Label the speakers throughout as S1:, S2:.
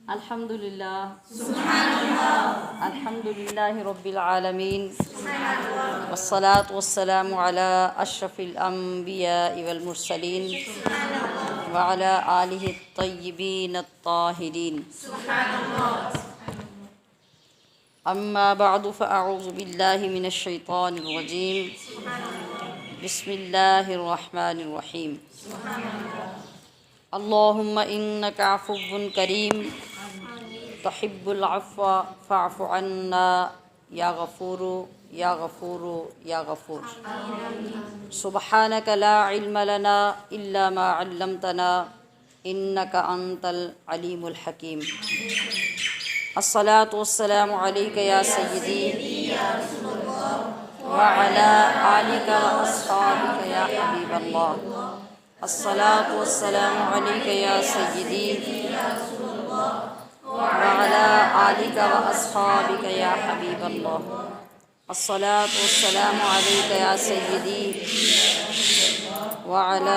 S1: الحمدللہ الحمدللہ رب العالمین والصلاة والسلام علی اشرف الانبیاء والمرسلین وعلی آلہ الطیبین الطاہرین اما بعد فاعوذ باللہ من الشیطان الرجیم بسم اللہ الرحمن الرحیم اللہم انک عفو کریم تحب العفو فاعف عنا یا غفور یا غفور یا غفور سبحانک لا علم لنا الا ما علمتنا انک انت العلیم الحکیم الصلاة والسلام علیک یا سیدی وعلی آلک واصحابک یا حبیب اللہ الصلاة والسلام علیک یا سیدی وعلی آلک واصحابک یا حبیب اللہ الصلاة والسلام علیک یا سیدی وعلی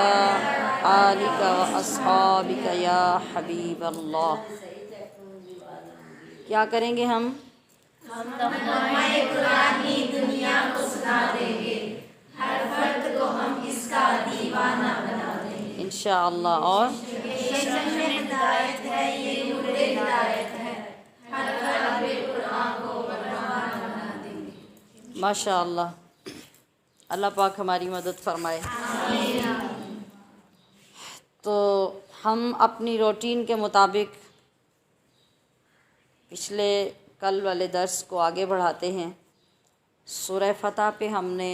S1: آلک واصحابک یا حبیب اللہ۔ کیا کریں گے ہم؟
S2: ترجمہ قرآن کی دنیا کو سنا دیں گے، ہر فرد کو ہم اس کا دیوانہ بنا دیں گے
S1: انشاءاللہ۔ اور
S2: شرح ہدایت ہے، یہ نور ہدایت ہے، ہر طالب قرآن کو رحمان بنا دیں گے
S1: ماشاءاللہ، اللہ پاک ہماری مدد فرمائے۔ تو ہم اپنی روٹین کے مطابق پچھلے کل والے درس کو آگے بڑھاتے ہیں۔ سورہ فتح پہ ہم نے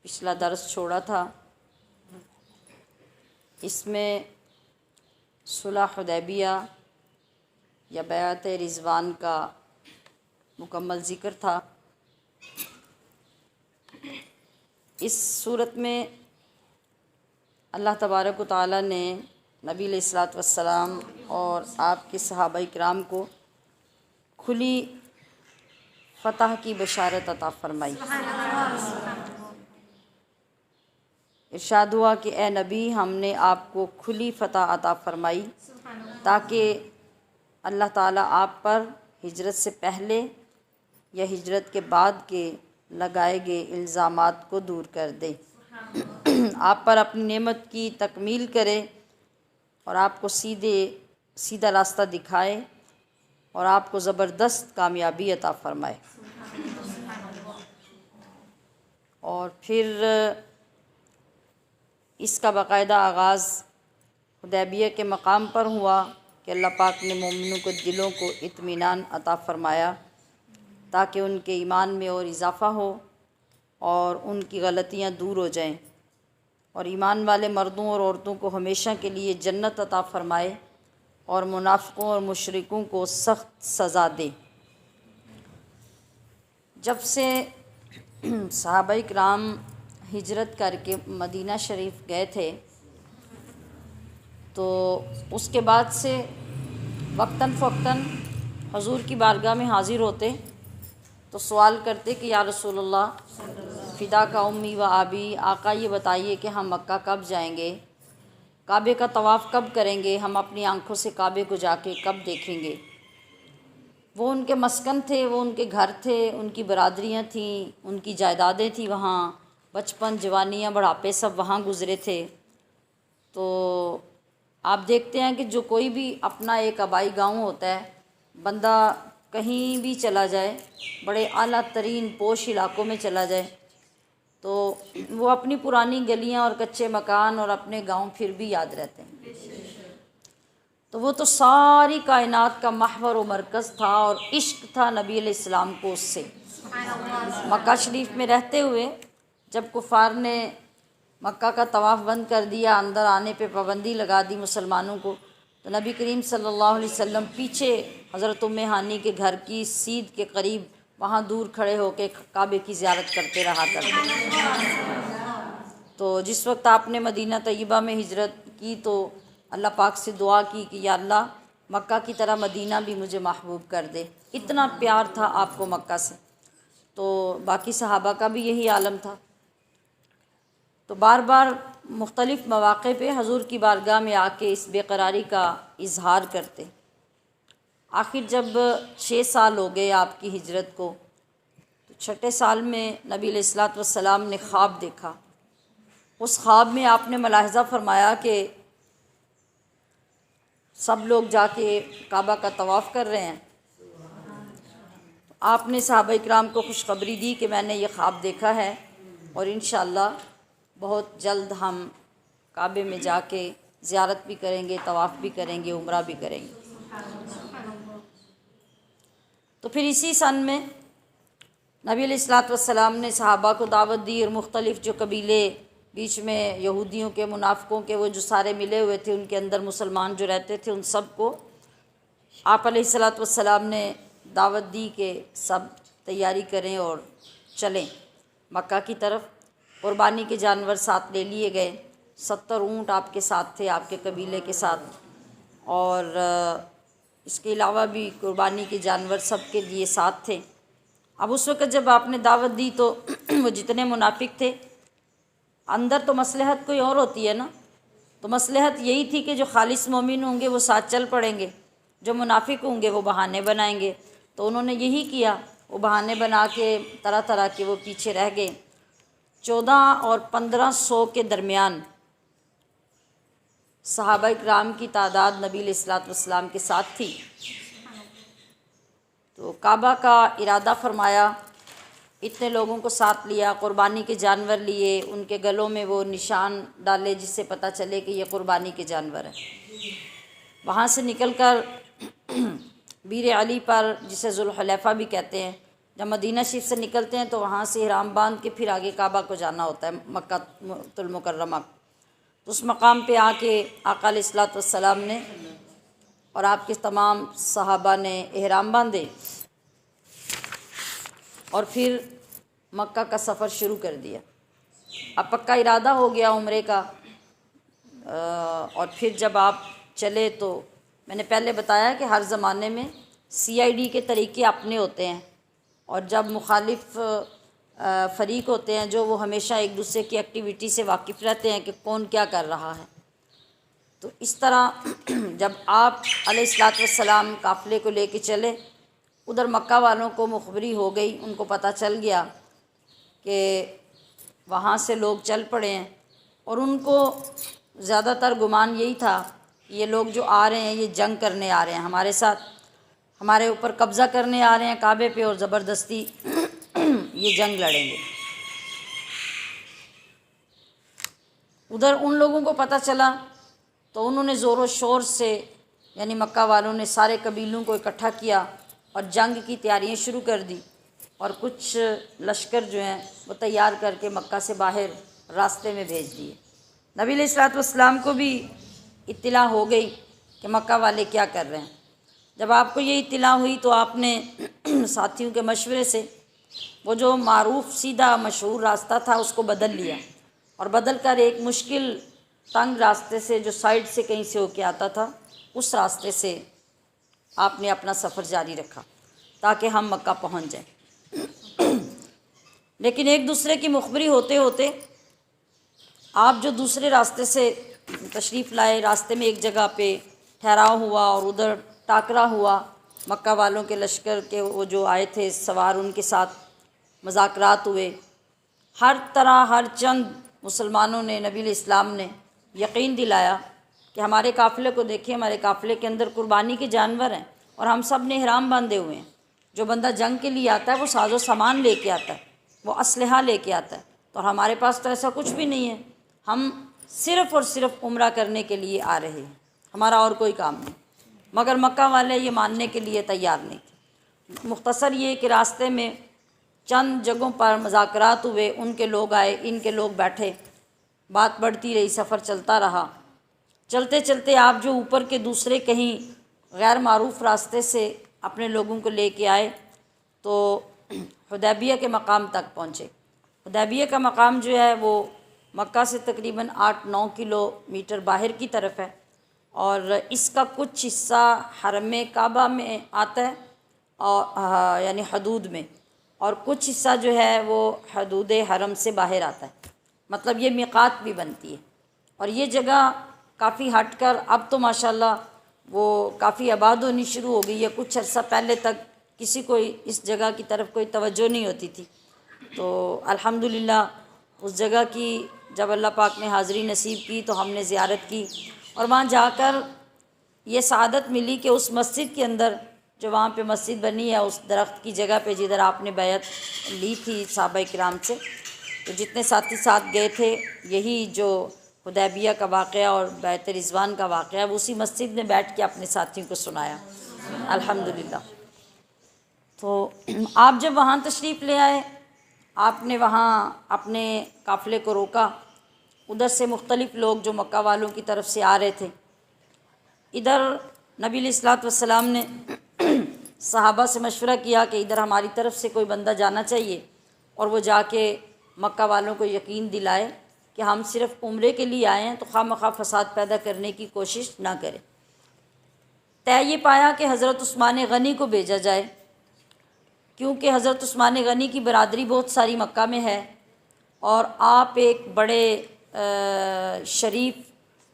S1: پچھلا درس چھوڑا تھا۔ اس میں صلح حدیبیہ یا بیعت رضوان کا مکمل ذکر تھا۔ اس صورت میں اللہ تبارک و تعالیٰ نے نبی علیہ الصلوۃ والسلام اور آپ کے صحابہ کرام کو کھلی فتح کی بشارت عطا فرمائی۔ ارشاد ہوا کہ اے نبی، ہم نے آپ کو کھلی فتح عطا فرمائی تاکہ اللہ تعالیٰ آپ پر ہجرت سے پہلے یا ہجرت کے بعد کے لگائے گئے الزامات کو دور کر دے، آپ پر اپنی نعمت کی تکمیل کرے اور آپ کو سیدھا راستہ دکھائے اور آپ کو زبردست کامیابی عطا فرمائے۔ اور پھر اس کا باقاعدہ آغاز حدیبیہ کے مقام پر ہوا کہ اللہ پاک نے مومنوں کو دلوں کو اطمینان عطا فرمایا تاکہ ان کے ایمان میں اور اضافہ ہو اور ان کی غلطیاں دور ہو جائیں، اور ایمان والے مردوں اور عورتوں کو ہمیشہ کے لیے جنت عطا فرمائے اور منافقوں اور مشرکوں کو سخت سزا دے۔ جب سے صحابہ کرام ہجرت کر کے مدینہ شریف گئے تھے تو اس کے بعد سے وقتاً فوقتاً حضور کی بارگاہ میں حاضر ہوتے تو سوال کرتے کہ یا رسول اللہ، فدا کا امی و آبی، آقا یہ بتائیے کہ ہم مکہ کب جائیں گے، کعبے کا طواف کب کریں گے، ہم اپنی آنکھوں سے کعبے کو جا کے کب دیکھیں گے۔ وہ ان کے مسکن تھے، وہ ان کے گھر تھے، ان کی برادریاں تھیں، ان کی جائیدادیں تھیں، وہاں بچپن، جوانیاں، بڑھاپے سب وہاں گزرے تھے۔ تو آپ دیکھتے ہیں کہ جو کوئی بھی اپنا ایک آبائی گاؤں ہوتا ہے، بندہ کہیں بھی چلا جائے، بڑے اعلیٰ ترین پوش علاقوں میں چلا جائے تو وہ اپنی پرانی گلیاں اور کچے مکان اور اپنے گاؤں پھر بھی یاد رہتے ہیں۔ تو وہ تو ساری کائنات کا محور و مرکز تھا اور عشق تھا نبی علیہ السلام کو اس سے۔ مکہ شریف میں رہتے ہوئے جب کفار نے مکہ کا طواف بند کر دیا، اندر آنے پہ پابندی لگا دی مسلمانوں کو، تو نبی کریم صلی اللہ علیہ وسلم پیچھے حضرت ام ہانی کے گھر کی سیدھ کے قریب وہاں دور کھڑے ہو کے کعبے کی زیارت کرتے رہا کرتے۔ تو جس وقت آپ نے مدینہ طیبہ میں ہجرت کی تو اللہ پاک سے دعا کی کہ یا اللہ، مکہ کی طرح مدینہ بھی مجھے محبوب کر دے۔ اتنا پیار تھا آپ کو مکہ سے۔ تو باقی صحابہ کا بھی یہی عالم تھا۔ تو بار بار مختلف مواقع پہ حضور کی بارگاہ میں آ کے اس بے قراری کا اظہار کرتے آخر جب 6 سال ہو گئے آپ کی ہجرت کو، تو 6 سال میں نبی علیہ الصلوۃ والسلام نے خواب دیکھا۔ اس خواب میں آپ نے ملاحظہ فرمایا کہ سب لوگ جا کے کعبہ کا طواف کر رہے ہیں۔ آپ نے صحابہ اکرام کو خوشخبری دی کہ میں نے یہ خواب دیکھا ہے اور انشاءاللہ بہت جلد ہم کعبے میں جا کے زیارت بھی کریں گے، طواف بھی کریں گے، عمرہ بھی کریں گے۔ تو پھر اسی سن میں نبی علیہ الصلوۃ والسلام نے صحابہ کو دعوت دی، اور مختلف جو قبیلے بیچ میں یہودیوں کے، منافقوں کے، وہ جو سارے ملے ہوئے تھے، ان کے اندر مسلمان جو رہتے تھے، ان سب کو آپ علیہ الصلوۃ والسلام نے دعوت دی کہ سب تیاری کریں اور چلیں مکہ کی طرف۔ قربانی کے جانور ساتھ لے لیے گئے، 70 اونٹ آپ کے ساتھ تھے، آپ کے قبیلے کے ساتھ، اور اس کے علاوہ بھی قربانی کے جانور سب کے لیے ساتھ تھے۔ اب اس وقت جب آپ نے دعوت دی تو وہ جتنے منافق تھے، اندر تو مصلحت کوئی اور ہوتی ہے نا، تو مصلحت یہی تھی کہ جو خالص مومن ہوں گے وہ ساتھ چل پڑیں گے، جو منافق ہوں گے وہ بہانے بنائیں گے۔ تو انہوں نے یہی کیا، وہ بہانے بنا کے طرح طرح کے وہ پیچھے رہ گئے۔ 14 اور 1500 کے درمیان صحابہ اکرام کی تعداد نبی علیہ الصلوۃ والسلام کے ساتھ تھی۔ تو کعبہ کا ارادہ فرمایا، اتنے لوگوں کو ساتھ لیا، قربانی کے جانور لیے، ان کے گلوں میں وہ نشان ڈالے جس سے پتہ چلے کہ یہ قربانی کے جانور ہیں۔ وہاں سے نکل کر بیر علی پر، جسے ذوالحلیفہ بھی کہتے ہیں، جب مدینہ شریف سے نکلتے ہیں تو وہاں سے احرام باندھ کے پھر آگے کعبہ کو جانا ہوتا ہے، مکہ المکرمہ۔ تو اس مقام پہ آ کے آقا علیہ الصلوۃ والسلام نے اور آپ کے تمام صحابہ نے احرام باندھے اور پھر مکہ کا سفر شروع کر دیا۔ اب پکا ارادہ ہو گیا عمرے کا، اور پھر جب آپ چلے تو میں نے پہلے بتایا کہ ہر زمانے میں CID کے طریقے اپنے ہوتے ہیں، اور جب مخالف فریق ہوتے ہیں جو وہ ہمیشہ ایک دوسرے کی ایکٹیویٹی سے واقف رہتے ہیں کہ کون کیا کر رہا ہے۔ تو اس طرح جب آپ علیہ الصلوۃ والسلام قافلے کو لے کے چلے، ادھر مکہ والوں کو مخبری ہو گئی، ان کو پتہ چل گیا کہ وہاں سے لوگ چل پڑے ہیں، اور ان کو زیادہ تر گمان یہی تھا کہ یہ لوگ جو آ رہے ہیں یہ جنگ کرنے آ رہے ہیں ہمارے ساتھ، ہمارے اوپر قبضہ کرنے آ رہے ہیں کعبے پہ، اور زبردستی یہ جنگ لڑیں گے۔ ادھر ان لوگوں کو پتہ چلا تو انہوں نے زور و شور سے، یعنی مکہ والوں نے سارے قبیلوں کو اکٹھا کیا اور جنگ کی تیاریاں شروع کر دی، اور کچھ لشکر جو ہیں وہ تیار کر کے مکہ سے باہر راستے میں بھیج دیے۔ نبی علیہ الصلوۃ والسلام کو بھی اطلاع ہو گئی کہ مکہ والے کیا کر رہے ہیں۔ جب آپ کو یہ اطلاع ہوئی تو آپ نے ساتھیوں کے مشورے سے وہ جو معروف سیدھا مشہور راستہ تھا اس کو بدل لیا، اور بدل کر ایک مشکل تنگ راستے سے جو سائڈ سے کہیں سے ہو کے آتا تھا، اس راستے سے آپ نے اپنا سفر جاری رکھا تاکہ ہم مکہ پہنچ جائیں۔ لیکن ایک دوسرے کی مخبری ہوتے ہوتے آپ جو دوسرے راستے سے تشریف لائے، راستے میں ایک جگہ پہ ٹھہراؤ ہوا اور ادھر ٹاکرا ہوا، مکہ والوں کے لشکر کے وہ جو آئے تھے سوار، ان کے ساتھ مذاکرات ہوئے۔ ہر طرح ہر چند مسلمانوں نے، نبی علیہ السلام نے یقین دلایا کہ ہمارے قافلے کو دیکھیں، ہمارے قافلے کے اندر قربانی کے جانور ہیں، اور ہم سب نے احرام باندھے ہوئے ہیں۔ جو بندہ جنگ کے لیے آتا ہے وہ ساز و سامان لے کے آتا ہے، وہ اسلحہ لے کے آتا ہے، تو ہمارے پاس تو ایسا کچھ بھی نہیں ہے، ہم صرف اور صرف عمرہ کرنے کے لیے آ رہے ہیں، ہمارا اور کوئی کام نہیں۔ مگر مکہ والے یہ ماننے کے لیے تیار نہیں تھے۔ مختصر یہ کہ راستے میں چند جگہوں پر مذاکرات ہوئے، ان کے لوگ آئے، ان کے لوگ بیٹھے، بات بڑھتی رہی، سفر چلتا رہا۔ چلتے چلتے آپ جو اوپر کے دوسرے کہیں غیر معروف راستے سے اپنے لوگوں کو لے کے آئے تو حدیبیہ کے مقام تک پہنچے۔ حدیبیہ کا مقام جو ہے وہ مکہ سے تقریباً 8-9 کلومیٹر باہر کی طرف ہے، اور اس کا کچھ حصہ حرم کعبہ میں آتا ہے، اور یعنی حدود میں، اور کچھ حصہ جو ہے وہ حدود حرم سے باہر آتا ہے، مطلب یہ میقات بھی بنتی ہے۔ اور یہ جگہ کافی ہٹ کر اب تو ماشاءاللہ وہ کافی آباد ہونی شروع ہو گئی ہے۔ کچھ عرصہ پہلے تک کسی کو اس جگہ کی طرف کوئی توجہ نہیں ہوتی تھی، تو الحمدللہ اس جگہ کی جب اللہ پاک نے حاضری نصیب کی تو ہم نے زیارت کی، اور وہاں جا کر یہ سعادت ملی کہ اس مسجد کے اندر جو وہاں پہ مسجد بنی ہے، اس درخت کی جگہ پہ جدھر آپ نے بیعت لی تھی صحابہ کرام سے، تو جتنے ساتھی ساتھ گئے تھے، یہی جو حدیبیہ کا واقعہ اور بیعت رضوان کا واقعہ وہ اسی مسجد میں بیٹھ کے اپنے ساتھیوں کو سنایا الحمدللہ۔ تو آپ جب وہاں تشریف لے آئے، آپ نے وہاں اپنے قافلے کو روکا، ادھر سے مختلف لوگ جو مکہ والوں کی طرف سے آ رہے تھے، ادھر نبی علیہ الصلوۃ والسلام نے صحابہ سے مشورہ کیا کہ ادھر ہماری طرف سے کوئی بندہ جانا چاہیے اور وہ جا کے مکہ والوں کو یقین دلائے کہ ہم صرف عمرے کے لیے آئے ہیں، تو خواہ مخواہ فساد پیدا کرنے کی کوشش نہ کریں۔ طے یہ پایا کہ حضرت عثمان غنی کو بھیجا جائے، کیونکہ حضرت عثمان غنی کی برادری بہت ساری مکہ میں ہے، اور آپ ایک بڑے شریف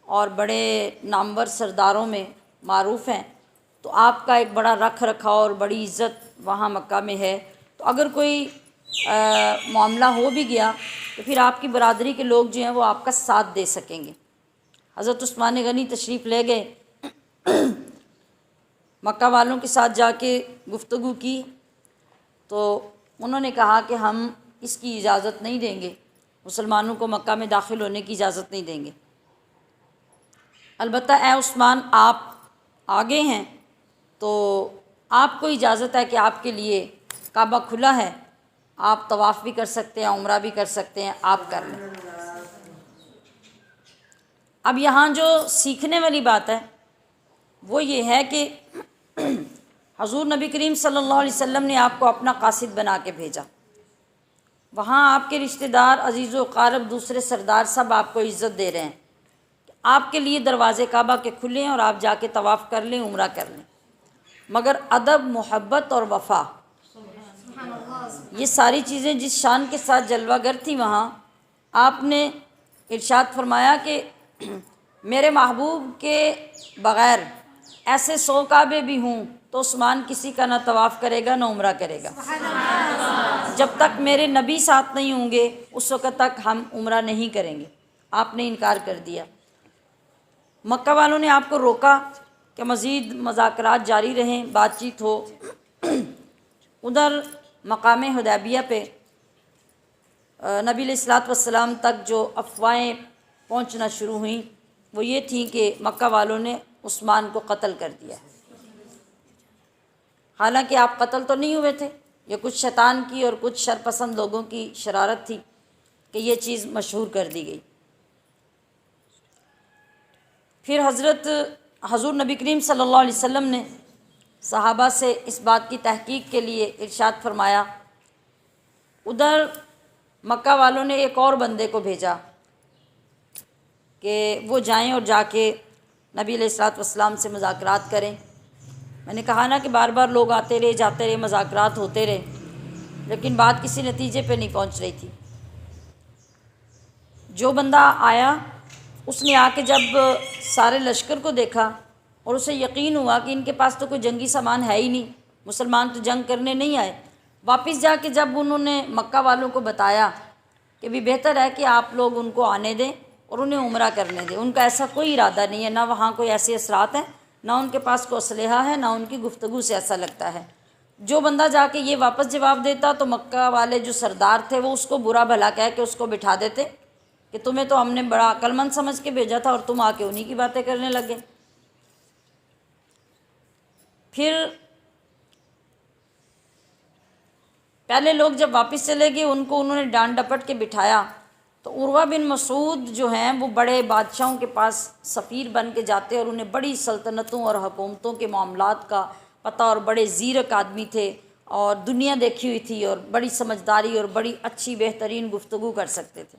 S1: اور بڑے نامور سرداروں میں معروف ہیں، تو آپ کا ایک بڑا رکھ رکھاؤ اور بڑی عزت وہاں مکہ میں ہے، تو اگر کوئی معاملہ ہو بھی گیا تو پھر آپ کی برادری کے لوگ جو ہیں وہ آپ کا ساتھ دے سکیں گے۔ حضرت عثمان غنی تشریف لے گئے، مکہ والوں کے ساتھ جا کے گفتگو کی، تو انہوں نے کہا کہ ہم اس کی اجازت نہیں دیں گے، مسلمانوں کو مکہ میں داخل ہونے کی اجازت نہیں دیں گے، البتہ اے عثمان آپ آگے ہیں تو آپ کو اجازت ہے کہ آپ کے لیے کعبہ کھلا ہے، آپ طواف بھی کر سکتے ہیں، عمرہ بھی کر سکتے ہیں، آپ کر لیں۔ اب یہاں جو سیکھنے والی بات ہے وہ یہ ہے کہ حضور نبی کریم صلی اللہ علیہ وسلم نے آپ کو اپنا قاصد بنا کے بھیجا، وہاں آپ کے رشتہ دار، عزیز و اقارب، دوسرے سردار سب آپ کو عزت دے رہے ہیں، آپ کے لیے دروازے کعبہ کے کھلے ہیں اور آپ جا کے طواف کر لیں، عمرہ کر لیں، مگر ادب، محبت اور وفا، یہ ساری چیزیں جس شان کے ساتھ جلوہ گر تھی، وہاں آپ نے ارشاد فرمایا کہ میرے محبوب کے بغیر ایسے 100 کعبے بھی ہوں تو عثمان کسی کا نہ طواف کرے گا نہ عمرہ کرے گا، جب تک میرے نبی ساتھ نہیں ہوں گے اس وقت تک ہم عمرہ نہیں کریں گے۔ آپ نے انکار کر دیا۔ مکہ والوں نے آپ کو روکا کہ مزید مذاکرات جاری رہیں، بات چیت ہو۔ ادھر مقام حدیبیہ پہ نبی علیہ الصلوۃ والسلام تک جو افواہیں پہنچنا شروع ہوئیں وہ یہ تھیں کہ مکہ والوں نے عثمان کو قتل کر دیا، حالانکہ آپ قتل تو نہیں ہوئے تھے، یہ کچھ شیطان کی اور کچھ شرپسند لوگوں کی شرارت تھی کہ یہ چیز مشہور کر دی گئی۔ پھر حضور نبی کریم صلی اللہ علیہ وسلم نے صحابہ سے اس بات کی تحقیق کے لیے ارشاد فرمایا، ادھر مکہ والوں نے ایک اور بندے کو بھیجا کہ وہ جائیں اور جا کے نبی علیہ الصلوۃ والسلام سے مذاکرات کریں۔ میں نے کہا نا کہ بار بار لوگ آتے رہے جاتے رہے، مذاکرات ہوتے رہے، لیکن بات کسی نتیجے پہ نہیں پہنچ رہی تھی۔ جو بندہ آیا اس نے آ کے جب سارے لشکر کو دیکھا اور اسے یقین ہوا کہ ان کے پاس تو کوئی جنگی سامان ہے ہی نہیں، مسلمان تو جنگ کرنے نہیں آئے، واپس جا کے جب انہوں نے مکہ والوں کو بتایا کہ بھی بہتر ہے کہ آپ لوگ ان کو آنے دیں اور انہیں عمرہ کرنے دیں، ان کا ایسا کوئی ارادہ نہیں ہے، نہ وہاں کوئی ایسے اثرات ہیں، نہ ان کے پاس کوئی اسلحہ ہے، نہ ان کی گفتگو سے ایسا لگتا ہے۔ جو بندہ جا کے یہ واپس جواب دیتا تو مکہ والے جو سردار تھے وہ اس کو برا بھلا کہہ کے اس کو بٹھا دیتے کہ تمہیں تو ہم نے بڑا عقل مند سمجھ کے بھیجا تھا اور تم آ کے انہی کی باتیں کرنے لگے۔ پھر پہلے لوگ جب واپس چلے گئے ان کو انہوں نے ڈانٹ ڈپٹ کے بٹھایا، تو عروہ بن مسعود جو ہیں وہ بڑے بادشاہوں کے پاس سفیر بن کے جاتے اور انہیں بڑی سلطنتوں اور حکومتوں کے معاملات کا پتہ، اور بڑے زیرک آدمی تھے اور دنیا دیکھی ہوئی تھی اور بڑی سمجھداری اور بڑی اچھی بہترین گفتگو کر سکتے تھے۔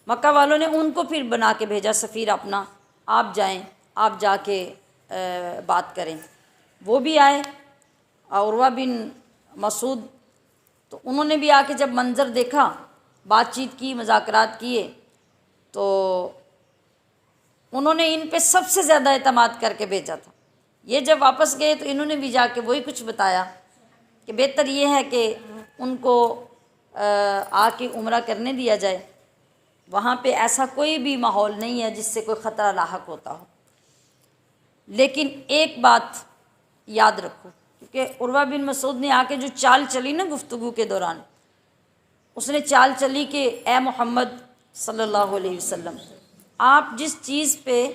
S1: مکہ والوں نے ان کو پھر بنا کے بھیجا سفیر اپنا، آپ جائیں، آپ جا کے بات کریں۔ وہ بھی آئے عروہ بن مسعود، تو انہوں نے بھی آ کے جب منظر دیکھا، بات چیت کی، مذاکرات کیے، تو انہوں نے ان پہ سب سے زیادہ اعتماد کر کے بھیجا تھا یہ جب واپس گئے تو انہوں نے بھی جا کے وہی کچھ بتایا کہ بہتر یہ ہے کہ ان کو آ کے عمرہ کرنے دیا جائے، وہاں پہ ایسا کوئی بھی ماحول نہیں ہے جس سے کوئی خطرہ لاحق ہوتا ہو۔ لیکن ایک بات یاد رکھو، کیونکہ عروہ بن مسعود نے آ کے جو چال چلی نا گفتگو کے دوران، اس نے چال چلی کہ اے محمد صلی اللہ علیہ وسلم، آپ جس چیز پہ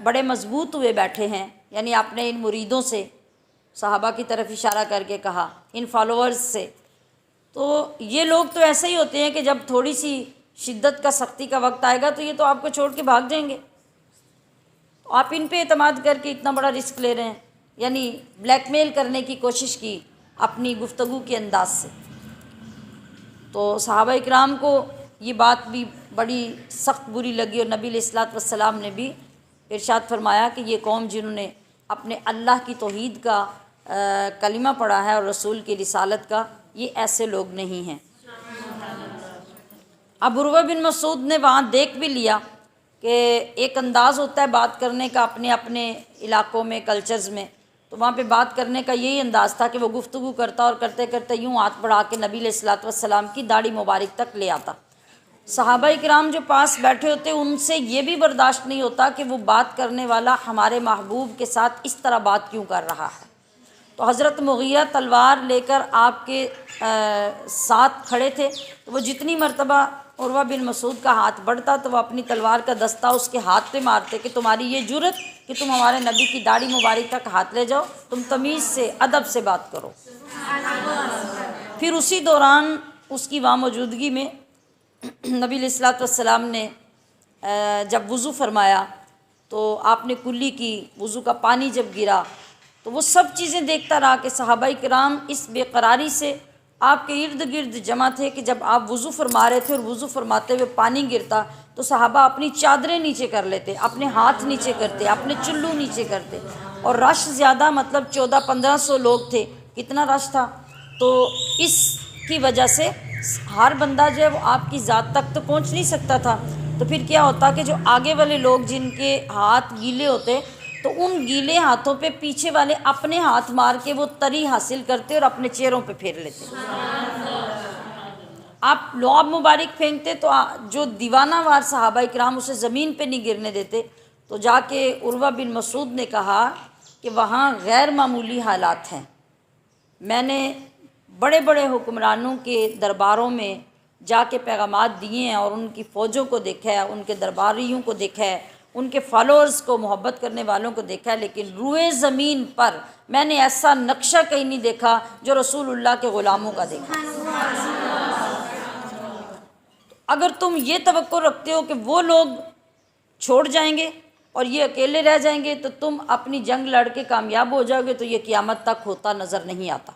S1: بڑے مضبوط ہوئے بیٹھے ہیں، یعنی آپ نے ان مریدوں سے، صحابہ کی طرف اشارہ کر کے کہا، ان فالوورز سے، تو یہ لوگ تو ایسے ہی ہوتے ہیں کہ جب تھوڑی سی شدت کا، سختی کا وقت آئے گا تو یہ تو آپ کو چھوڑ کے بھاگ جائیں گے، تو آپ ان پہ اعتماد کر کے اتنا بڑا رسک لے رہے ہیں، یعنی بلیک میل کرنے کی کوشش کی اپنی گفتگو کے انداز سے۔ تو صحابہ اکرام کو یہ بات بھی بڑی سخت بری لگی، اور نبی علیہ الصلوۃ والسلام نے بھی ارشاد فرمایا کہ یہ قوم جنہوں نے اپنے اللہ کی توحید کا کلمہ پڑھا ہے اور رسول کی رسالت کا، یہ ایسے لوگ نہیں ہیں۔ اب عروہ بن مسعود نے وہاں دیکھ بھی لیا کہ ایک انداز ہوتا ہے بات کرنے کا اپنے اپنے علاقوں میں، کلچرز میں، تو وہاں پہ بات کرنے کا یہی انداز تھا کہ وہ گفتگو کرتا اور کرتے کرتے یوں ہاتھ بڑھا کے نبی علیہ الصلوۃ والسلام کی داڑھی مبارک تک لے آتا۔ صحابہ اکرام جو پاس بیٹھے ہوتے ان سے یہ بھی برداشت نہیں ہوتا کہ وہ بات کرنے والا ہمارے محبوب کے ساتھ اس طرح بات کیوں کر رہا ہے۔ تو حضرت مغیرہ تلوار لے کر آپ کے ساتھ کھڑے تھے، تو وہ جتنی مرتبہ عروہ بن مسعود کا ہاتھ بڑھتا تو وہ اپنی تلوار کا دستہ اس کے ہاتھ پہ مارتے کہ تمہاری یہ جرت کہ تم ہمارے نبی کی داڑھی مبارک تک ہاتھ لے جاؤ، تم تمیز سے، ادب سے بات کرو۔ پھر اسی دوران اس کی وہاں موجودگی میں نبی علیہ الصلوۃ والسلام نے جب وضو فرمایا تو آپ نے کلی کی، وضو کا پانی جب گرا تو وہ سب چیزیں دیکھتا رہا کہ صحابہ کرام اس بے قراری سے آپ کے ارد گرد جمع تھے کہ جب آپ وضو فرما رہے تھے اور وضو فرماتے ہوئے پانی گرتا تو صحابہ اپنی چادریں نیچے کر لیتے، اپنے ہاتھ نیچے کرتے، اپنے چلو نیچے کرتے، اور رش زیادہ، مطلب 1400-1500 لوگ تھے، کتنا رش تھا، تو اس کی وجہ سے ہر بندہ جو ہے وہ آپ کی ذات تک تو پہنچ نہیں سکتا تھا، تو پھر کیا ہوتا کہ جو آگے والے لوگ جن کے ہاتھ گیلے ہوتے تو ان گیلے ہاتھوں پہ پیچھے والے اپنے ہاتھ مار کے وہ تری حاصل کرتے اور اپنے چہروں پہ پھیر لیتے۔ آپ لعاب مبارک پھینکتے تو جو دیوانہ وار صحابہ کرام اسے زمین پہ نہیں گرنے دیتے، تو جا کے عروہ بن مسعود نے کہا کہ وہاں غیر معمولی حالات ہیں، میں نے بڑے بڑے حکمرانوں کے درباروں میں جا کے پیغامات دیے ہیں اور ان کی فوجوں کو دیکھا ہے، ان کے درباریوں کو دیکھا ہے، ان کے فالوورز کو، محبت کرنے والوں کو دیکھا ہے، لیکن روئے زمین پر میں نے ایسا نقشہ کہیں نہیں دیکھا جو رسول اللہ کے غلاموں کا دیکھا۔ اگر تم یہ توقع رکھتے ہو کہ وہ لوگ چھوڑ جائیں گے اور یہ اکیلے رہ جائیں گے تو تم اپنی جنگ لڑ کے کامیاب ہو جاؤ گے، تو یہ قیامت تک ہوتا نظر نہیں آتا۔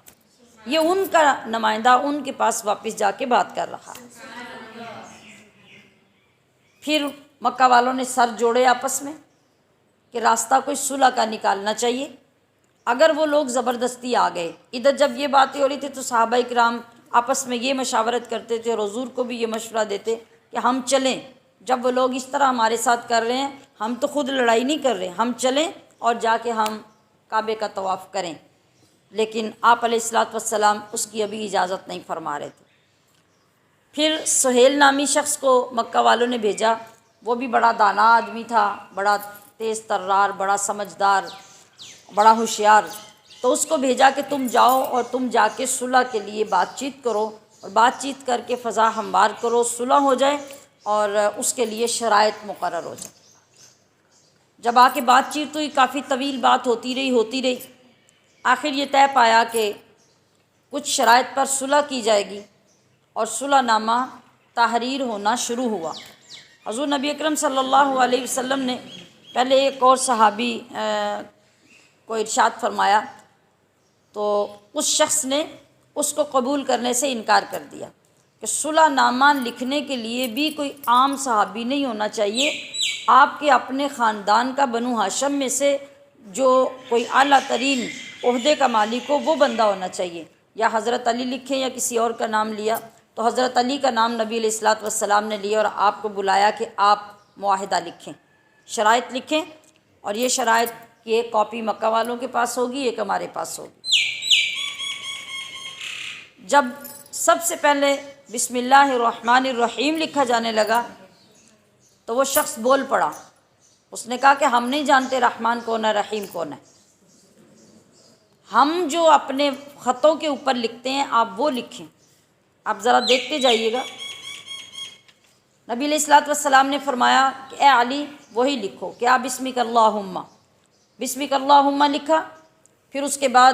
S1: یہ ان کا نمائندہ ان کے پاس واپس جا کے بات کر رہا ہے۔ پھر مکہ والوں نے سر جوڑے آپس میں کہ راستہ کوئی صلح کا نکالنا چاہیے۔ اگر وہ لوگ زبردستی آ گئے، ادھر جب یہ باتیں ہو رہی تھی تو صحابہ کرام آپس میں یہ مشاورت کرتے تھے اور حضور کو بھی یہ مشورہ دیتے کہ ہم چلیں، جب وہ لوگ اس طرح ہمارے ساتھ کر رہے ہیں ہم تو خود لڑائی نہیں کر رہے، ہم چلیں اور جا کے ہم کعبے کا طواف کریں، لیکن آپ علیہ الصلوۃ والسلام اس کی ابھی اجازت نہیں فرما رہے تھے۔ پھر سہیل نامی شخص کو مکہ والوں نے بھیجا، وہ بھی بڑا دانا آدمی تھا، بڑا تیز ترار، بڑا سمجھدار، بڑا ہوشیار، تو اس کو بھیجا کہ تم جاؤ اور تم جا کے صلح کے لیے بات چیت کرو، اور بات چیت کر کے فضا ہموار کرو، صلح ہو جائے اور اس کے لیے شرائط مقرر ہو جائے۔ جب آ کے بات چیت ہوئی، کافی طویل بات ہوتی رہی، آخر یہ طے پایا کہ کچھ شرائط پر صلح کی جائے گی اور صلح نامہ تحریر ہونا شروع ہوا۔ حضور نبی اکرم صلی اللہ علیہ وسلم نے پہلے ایک اور صحابی کو ارشاد فرمایا، تو اس شخص نے اس کو قبول کرنے سے انکار کر دیا کہ صلح نامہ لکھنے کے لیے بھی کوئی عام صحابی نہیں ہونا چاہیے، آپ کے اپنے خاندان کا، بنو ہاشم میں سے جو کوئی اعلیٰ ترین عہدے کا مالک ہو وہ بندہ ہونا چاہیے، یا حضرت علی لکھیں یا کسی اور کا نام لیا، تو حضرت علی کا نام نبی علیہ الصلوۃ والسلام نے لیا اور آپ کو بلایا کہ آپ معاہدہ لکھیں، شرائط لکھیں، اور یہ شرائط کہ ایک کاپی مکہ والوں کے پاس ہوگی، ایک ہمارے پاس ہوگی۔ جب سب سے پہلے بسم اللہ الرحمن الرحیم لکھا جانے لگا تو وہ شخص بول پڑا، اس نے کہا کہ ہم نہیں جانتے رحمان کون ہے، رحیم کون ہے، ہم جو اپنے خطوں کے اوپر لکھتے ہیں آپ وہ لکھیں۔ آپ ذرا دیکھتے جائیے گا، نبی علیہ الصلوۃ والسلام نے فرمایا کہ اے علی وہی لکھو، کیا بسمک اللہم، بسمک اللہم لکھا۔ پھر اس کے بعد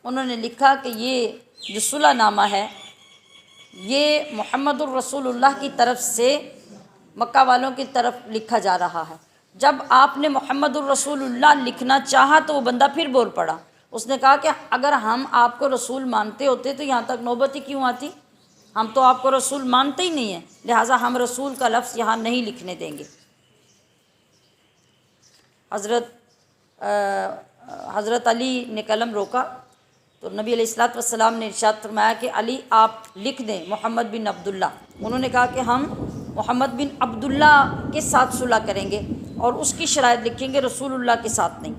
S1: انہوں نے لکھا کہ یہ جو صلح نامہ ہے یہ محمد الرسول اللہ کی طرف سے مکہ والوں کی طرف لکھا جا رہا ہے۔ جب آپ نے محمد الرسول اللہ لکھنا چاہا تو وہ بندہ پھر بول پڑا، اس نے کہا کہ اگر ہم آپ کو رسول مانتے ہوتے تو یہاں تک نوبت ہی کیوں آتی، ہم تو آپ کو رسول مانتے ہی نہیں ہیں، لہٰذا ہم رسول کا لفظ یہاں نہیں لکھنے دیں گے۔ حضرت علی نے قلم روکا تو نبی علیہ الصلوۃ والسلام نے ارشاد فرمایا کہ علی آپ لکھ دیں محمد بن عبداللہ۔ انہوں نے کہا کہ ہم محمد بن عبداللہ کے ساتھ صلح کریں گے اور اس کی شرائط لکھیں گے، رسول اللہ کے ساتھ نہیں۔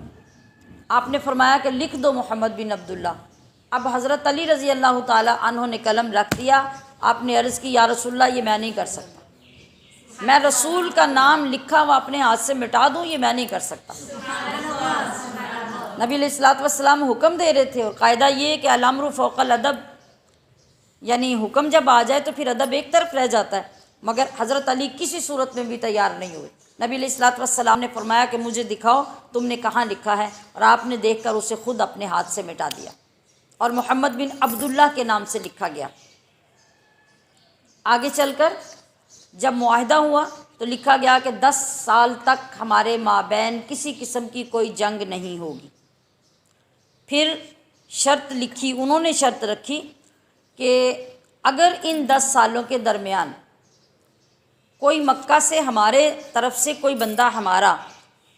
S1: آپ نے فرمایا کہ لکھ دو محمد بن عبداللہ۔ اب حضرت علی رضی اللہ تعالی عنہ نے قلم رکھ دیا، آپ نے عرض کی یا رسول اللہ یہ میں نہیں کر سکتا، میں رسول کا نام لکھا ہوا اپنے ہاتھ سے مٹا دوں یہ میں نہیں کر سکتا۔ نبی علیہ الصلوۃ والسلام حکم دے رہے تھے، اور قاعدہ یہ ہے کہ الامر فوق الادب، یعنی حکم جب آ جائے تو پھر ادب ایک طرف رہ جاتا ہے، مگر حضرت علی کسی صورت میں بھی تیار نہیں ہوئے۔ نبی علیہ الصلوۃ والسلام نے فرمایا کہ مجھے دکھاؤ تم نے کہاں لکھا ہے، اور آپ نے دیکھ کر اسے خود اپنے ہاتھ سے مٹا دیا اور محمد بن عبداللہ کے نام سے لکھا گیا۔ آگے چل کر جب معاہدہ ہوا تو لکھا گیا کہ 10 سال تک ہمارے مابین کسی قسم کی کوئی جنگ نہیں ہوگی۔ پھر شرط لکھی، انہوں نے شرط رکھی کہ اگر ان 10 سالوں کے درمیان کوئی مکہ سے ہمارے طرف سے کوئی بندہ ہمارا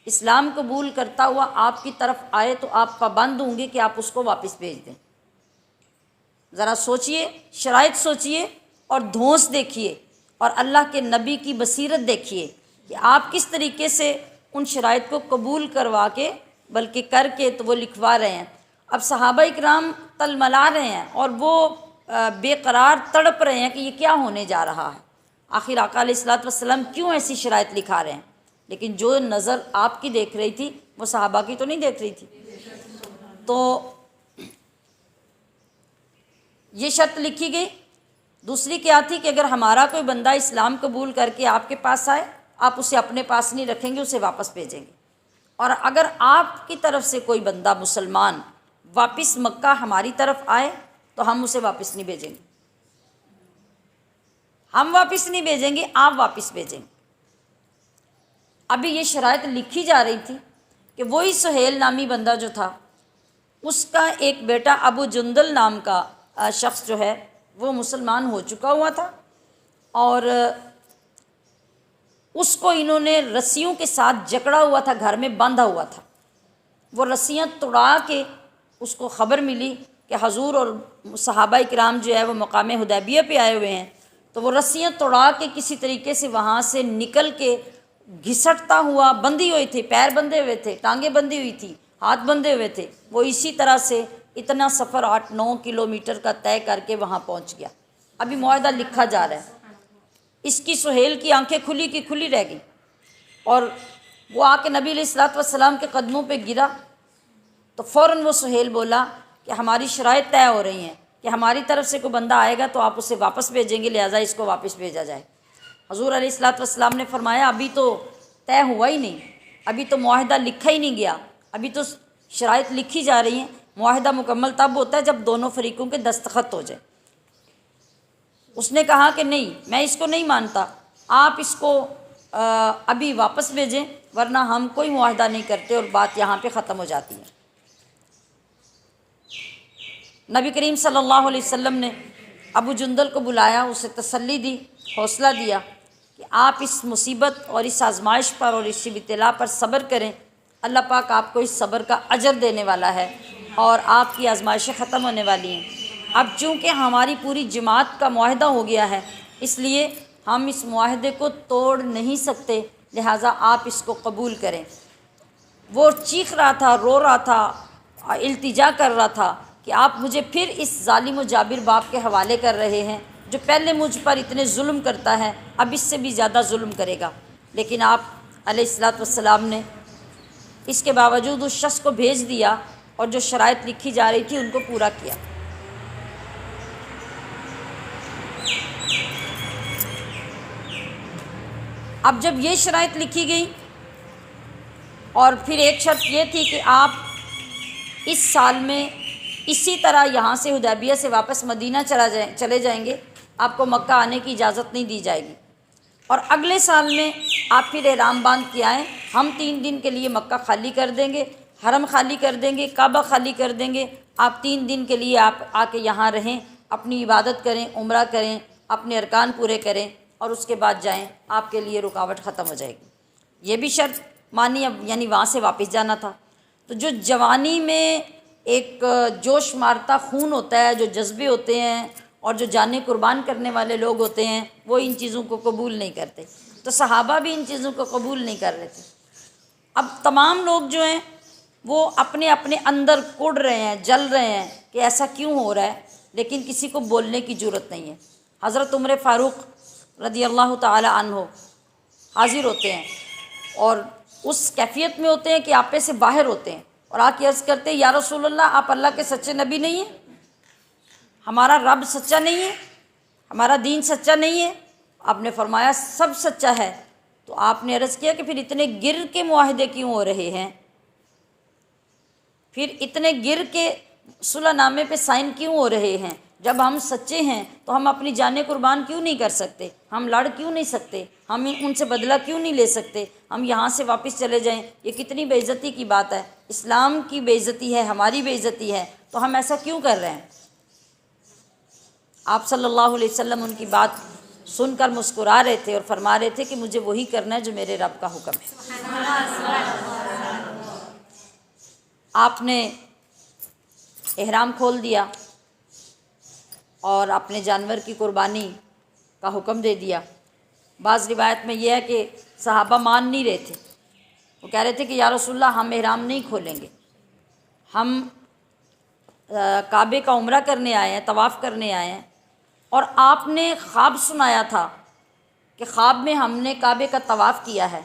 S1: اسلام قبول کرتا ہوا آپ کی طرف آئے تو آپ پابند ہوں گے کہ آپ اس کو واپس بھیج دیں۔ ذرا سوچئے، شرائط سوچئے اور دھونس دیکھیے اور اللہ کے نبی کی بصیرت دیکھیے کہ آپ کس طریقے سے ان شرائط کو قبول کروا کے بلکہ کر کے تو وہ لکھوا رہے ہیں۔ اب صحابہ اکرام تلملا رہے ہیں اور وہ بے قرار تڑپ رہے ہیں کہ یہ کیا ہونے جا رہا ہے، آخر آقا علیہ الصلوۃ والسلام کیوں ایسی شرائط لکھا رہے ہیں، لیکن جو نظر آپ کی دیکھ رہی تھی وہ صحابہ کی تو نہیں دیکھ رہی تھی۔ تو یہ شرط لکھی گئی۔ دوسری کیا تھی کہ اگر ہمارا کوئی بندہ اسلام قبول کر کے آپ کے پاس آئے آپ اسے اپنے پاس نہیں رکھیں گے، اسے واپس بھیجیں گے، اور اگر آپ کی طرف سے کوئی بندہ مسلمان واپس مکہ ہماری طرف آئے تو ہم اسے واپس نہیں بھیجیں گے، ہم واپس نہیں بھیجیں گے، آپ واپس بھیجیں گے۔ ابھی یہ شرائط لکھی جا رہی تھی کہ وہی سہیل نامی بندہ جو تھا اس کا ایک بیٹا ابو جندل نام کا شخص جو ہے وہ مسلمان ہو چکا ہوا تھا، اور اس کو انہوں نے رسیوں کے ساتھ جکڑا ہوا تھا، گھر میں باندھا ہوا تھا۔ وہ رسیاں توڑا کے اس کو خبر ملی کہ حضور اور صحابہ کرام جو ہے وہ مقام حدیبیہ پہ آئے ہوئے ہیں، تو وہ رسیاں توڑا کے کسی طریقے سے وہاں سے نکل کے گھسٹتا ہوا، بندھی ہوئی تھی، پیر بندھے ہوئے تھے، ٹانگیں بندھی ہوئی تھی، ہاتھ بندھے ہوئے تھے، وہ اسی طرح سے اتنا سفر 8-9 کلومیٹر کا طے کر کے وہاں پہنچ گیا۔ ابھی معاہدہ لکھا جا رہا ہے، اس کی سہیل کی آنکھیں کھلی کی کھلی رہ گئیں، اور وہ آ کے نبی علیہ الصلوۃ والسلام کے قدموں پہ گرا تو فوراً وہ سہیل بولا کہ ہماری شرائط طے ہو رہی ہیں کہ ہماری طرف سے کوئی بندہ آئے گا تو آپ اسے واپس بھیجیں گے، لہٰذا اس کو واپس بھیجا جائے۔ حضور علیہ الصلوۃ والسلام نے فرمایا ابھی تو طے ہوا ہی نہیں، ابھی تو معاہدہ لکھا ہی نہیں گیا، ابھی تو شرائط لکھی جا رہی ہیں، معاہدہ مکمل تب ہوتا ہے جب دونوں فریقوں کے دستخط ہو جائے۔ اس نے کہا کہ نہیں، میں اس کو نہیں مانتا، آپ اس کو ابھی واپس بھیجیں ورنہ ہم کوئی معاہدہ نہیں کرتے، اور بات یہاں پہ ختم ہو جاتی ہے۔ نبی کریم صلی اللہ علیہ وسلم نے ابو جندل کو بلایا، اسے تسلی دی، حوصلہ دیا کہ آپ اس مصیبت اور اس آزمائش پر اور اس ابتلا پر صبر کریں، اللہ پاک آپ کو اس صبر کا اجر دینے والا ہے اور آپ کی آزمائشیں ختم ہونے والی ہیں۔ اب چونکہ ہماری پوری جماعت کا معاہدہ ہو گیا ہے اس لیے ہم اس معاہدے کو توڑ نہیں سکتے، لہٰذا آپ اس کو قبول کریں۔ وہ چیخ رہا تھا، رو رہا تھا، التجا کر رہا تھا کہ آپ مجھے پھر اس ظالم و جابر باپ کے حوالے کر رہے ہیں جو پہلے مجھ پر اتنے ظلم کرتا ہے، اب اس سے بھی زیادہ ظلم کرے گا۔ لیکن آپ علیہ الصلاۃ والسلام نے اس کے باوجود اس شخص کو بھیج دیا اور جو شرائط لکھی جا رہی تھی ان کو پورا کیا۔ اب جب یہ شرائط لکھی گئی اور پھر ایک شرط یہ تھی کہ آپ اس سال میں اسی طرح یہاں سے حدیبیہ سے واپس مدینہ چلے جائیں گے، آپ کو مکہ آنے کی اجازت نہیں دی جائے گی، اور اگلے سال میں آپ پھر احرام باندھ کے آئیں، ہم 3 دن کے لیے مکہ خالی کر دیں گے، حرم خالی کر دیں گے، کعبہ خالی کر دیں گے، آپ 3 دن کے لیے آپ آ کے یہاں رہیں، اپنی عبادت کریں، عمرہ کریں، اپنے ارکان پورے کریں اور اس کے بعد جائیں، آپ کے لیے رکاوٹ ختم ہو جائے گی۔ یہ بھی شرط مانی، اب یعنی وہاں سے واپس جانا تھا۔ تو جو جوانی میں ایک جوش مارتا خون ہوتا ہے، جو جذبے ہوتے ہیں اور جو جانیں قربان کرنے والے لوگ ہوتے ہیں، وہ ان چیزوں کو قبول نہیں کرتے، تو صحابہ بھی ان چیزوں کو قبول نہیں کر رہے تھے۔ اب تمام لوگ جو ہیں وہ اپنے اپنے اندر کڑ رہے ہیں، جل رہے ہیں کہ ایسا کیوں ہو رہا ہے، لیکن کسی کو بولنے کی جرت نہیں ہے۔ حضرت عمر فاروق رضی اللہ تعالی عنہ حاضر ہوتے ہیں اور اس کیفیت میں ہوتے ہیں کہ آپے سے باہر ہوتے ہیں اور آ کے عرض کرتے ہیں یا رسول اللہ، آپ اللہ کے سچے نبی نہیں ہیں، ہمارا رب سچا نہیں ہے، ہمارا دین سچا نہیں ہے۔ آپ نے فرمایا سب سچا ہے۔ تو آپ نے عرض کیا کہ پھر اتنے گر کے معاہدے کیوں ہو رہے ہیں، پھر اتنے گر کے صلح نامے پہ سائن کیوں ہو رہے ہیں؟ جب ہم سچے ہیں تو ہم اپنی جانیں قربان کیوں نہیں کر سکتے؟ ہم لڑ کیوں نہیں سکتے؟ ہم ان سے بدلہ کیوں نہیں لے سکتے؟ ہم یہاں سے واپس چلے جائیں، یہ کتنی بے عزتی کی بات ہے، اسلام کی بے عزتی ہے، ہماری بے عزتی ہے، تو ہم ایسا کیوں کر رہے ہیں؟ آپ صلی اللہ علیہ وسلم ان کی بات سن کر مسکرا رہے تھے اور فرما رہے تھے کہ مجھے وہی کرنا ہے جو میرے رب کا حکم ہے۔ آپ نے احرام کھول دیا اور اپنے جانور کی قربانی کا حکم دے دیا۔ بعض روایت میں یہ ہے کہ صحابہ مان نہیں رہے تھے، وہ کہہ رہے تھے کہ یا رسول اللہ ہم احرام نہیں کھولیں گے، ہم کعبے کا عمرہ کرنے آئے ہیں، طواف کرنے آئے ہیں، اور آپ نے خواب سنایا تھا کہ خواب میں ہم نے کعبے کا طواف کیا ہے،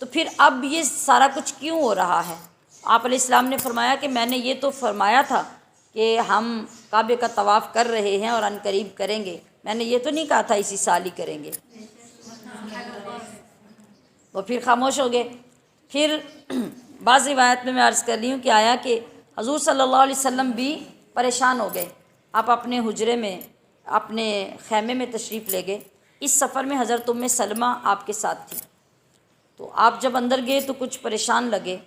S1: تو پھر اب یہ سارا کچھ کیوں ہو رہا ہے؟ آپ علیہ السلام نے فرمایا کہ میں نے یہ تو فرمایا تھا کہ ہم کعبے کا طواف کر رہے ہیں اور ان قریب کریں گے، میں نے یہ تو نہیں کہا تھا اسی سال ہی کریں گے۔ وہ پھر خاموش ہو گئے۔ پھر بعض روایت میں عرض کر رہی ہوں کہ آیا کہ حضور صلی اللہ علیہ وسلم بھی پریشان ہو گئے، آپ اپنے حجرے میں، اپنے خیمے میں تشریف لے گئے۔ اس سفر میں حضرت ام سلمہ آپ کے ساتھ تھی، تو آپ جب اندر گئے تو کچھ پریشان لگے۔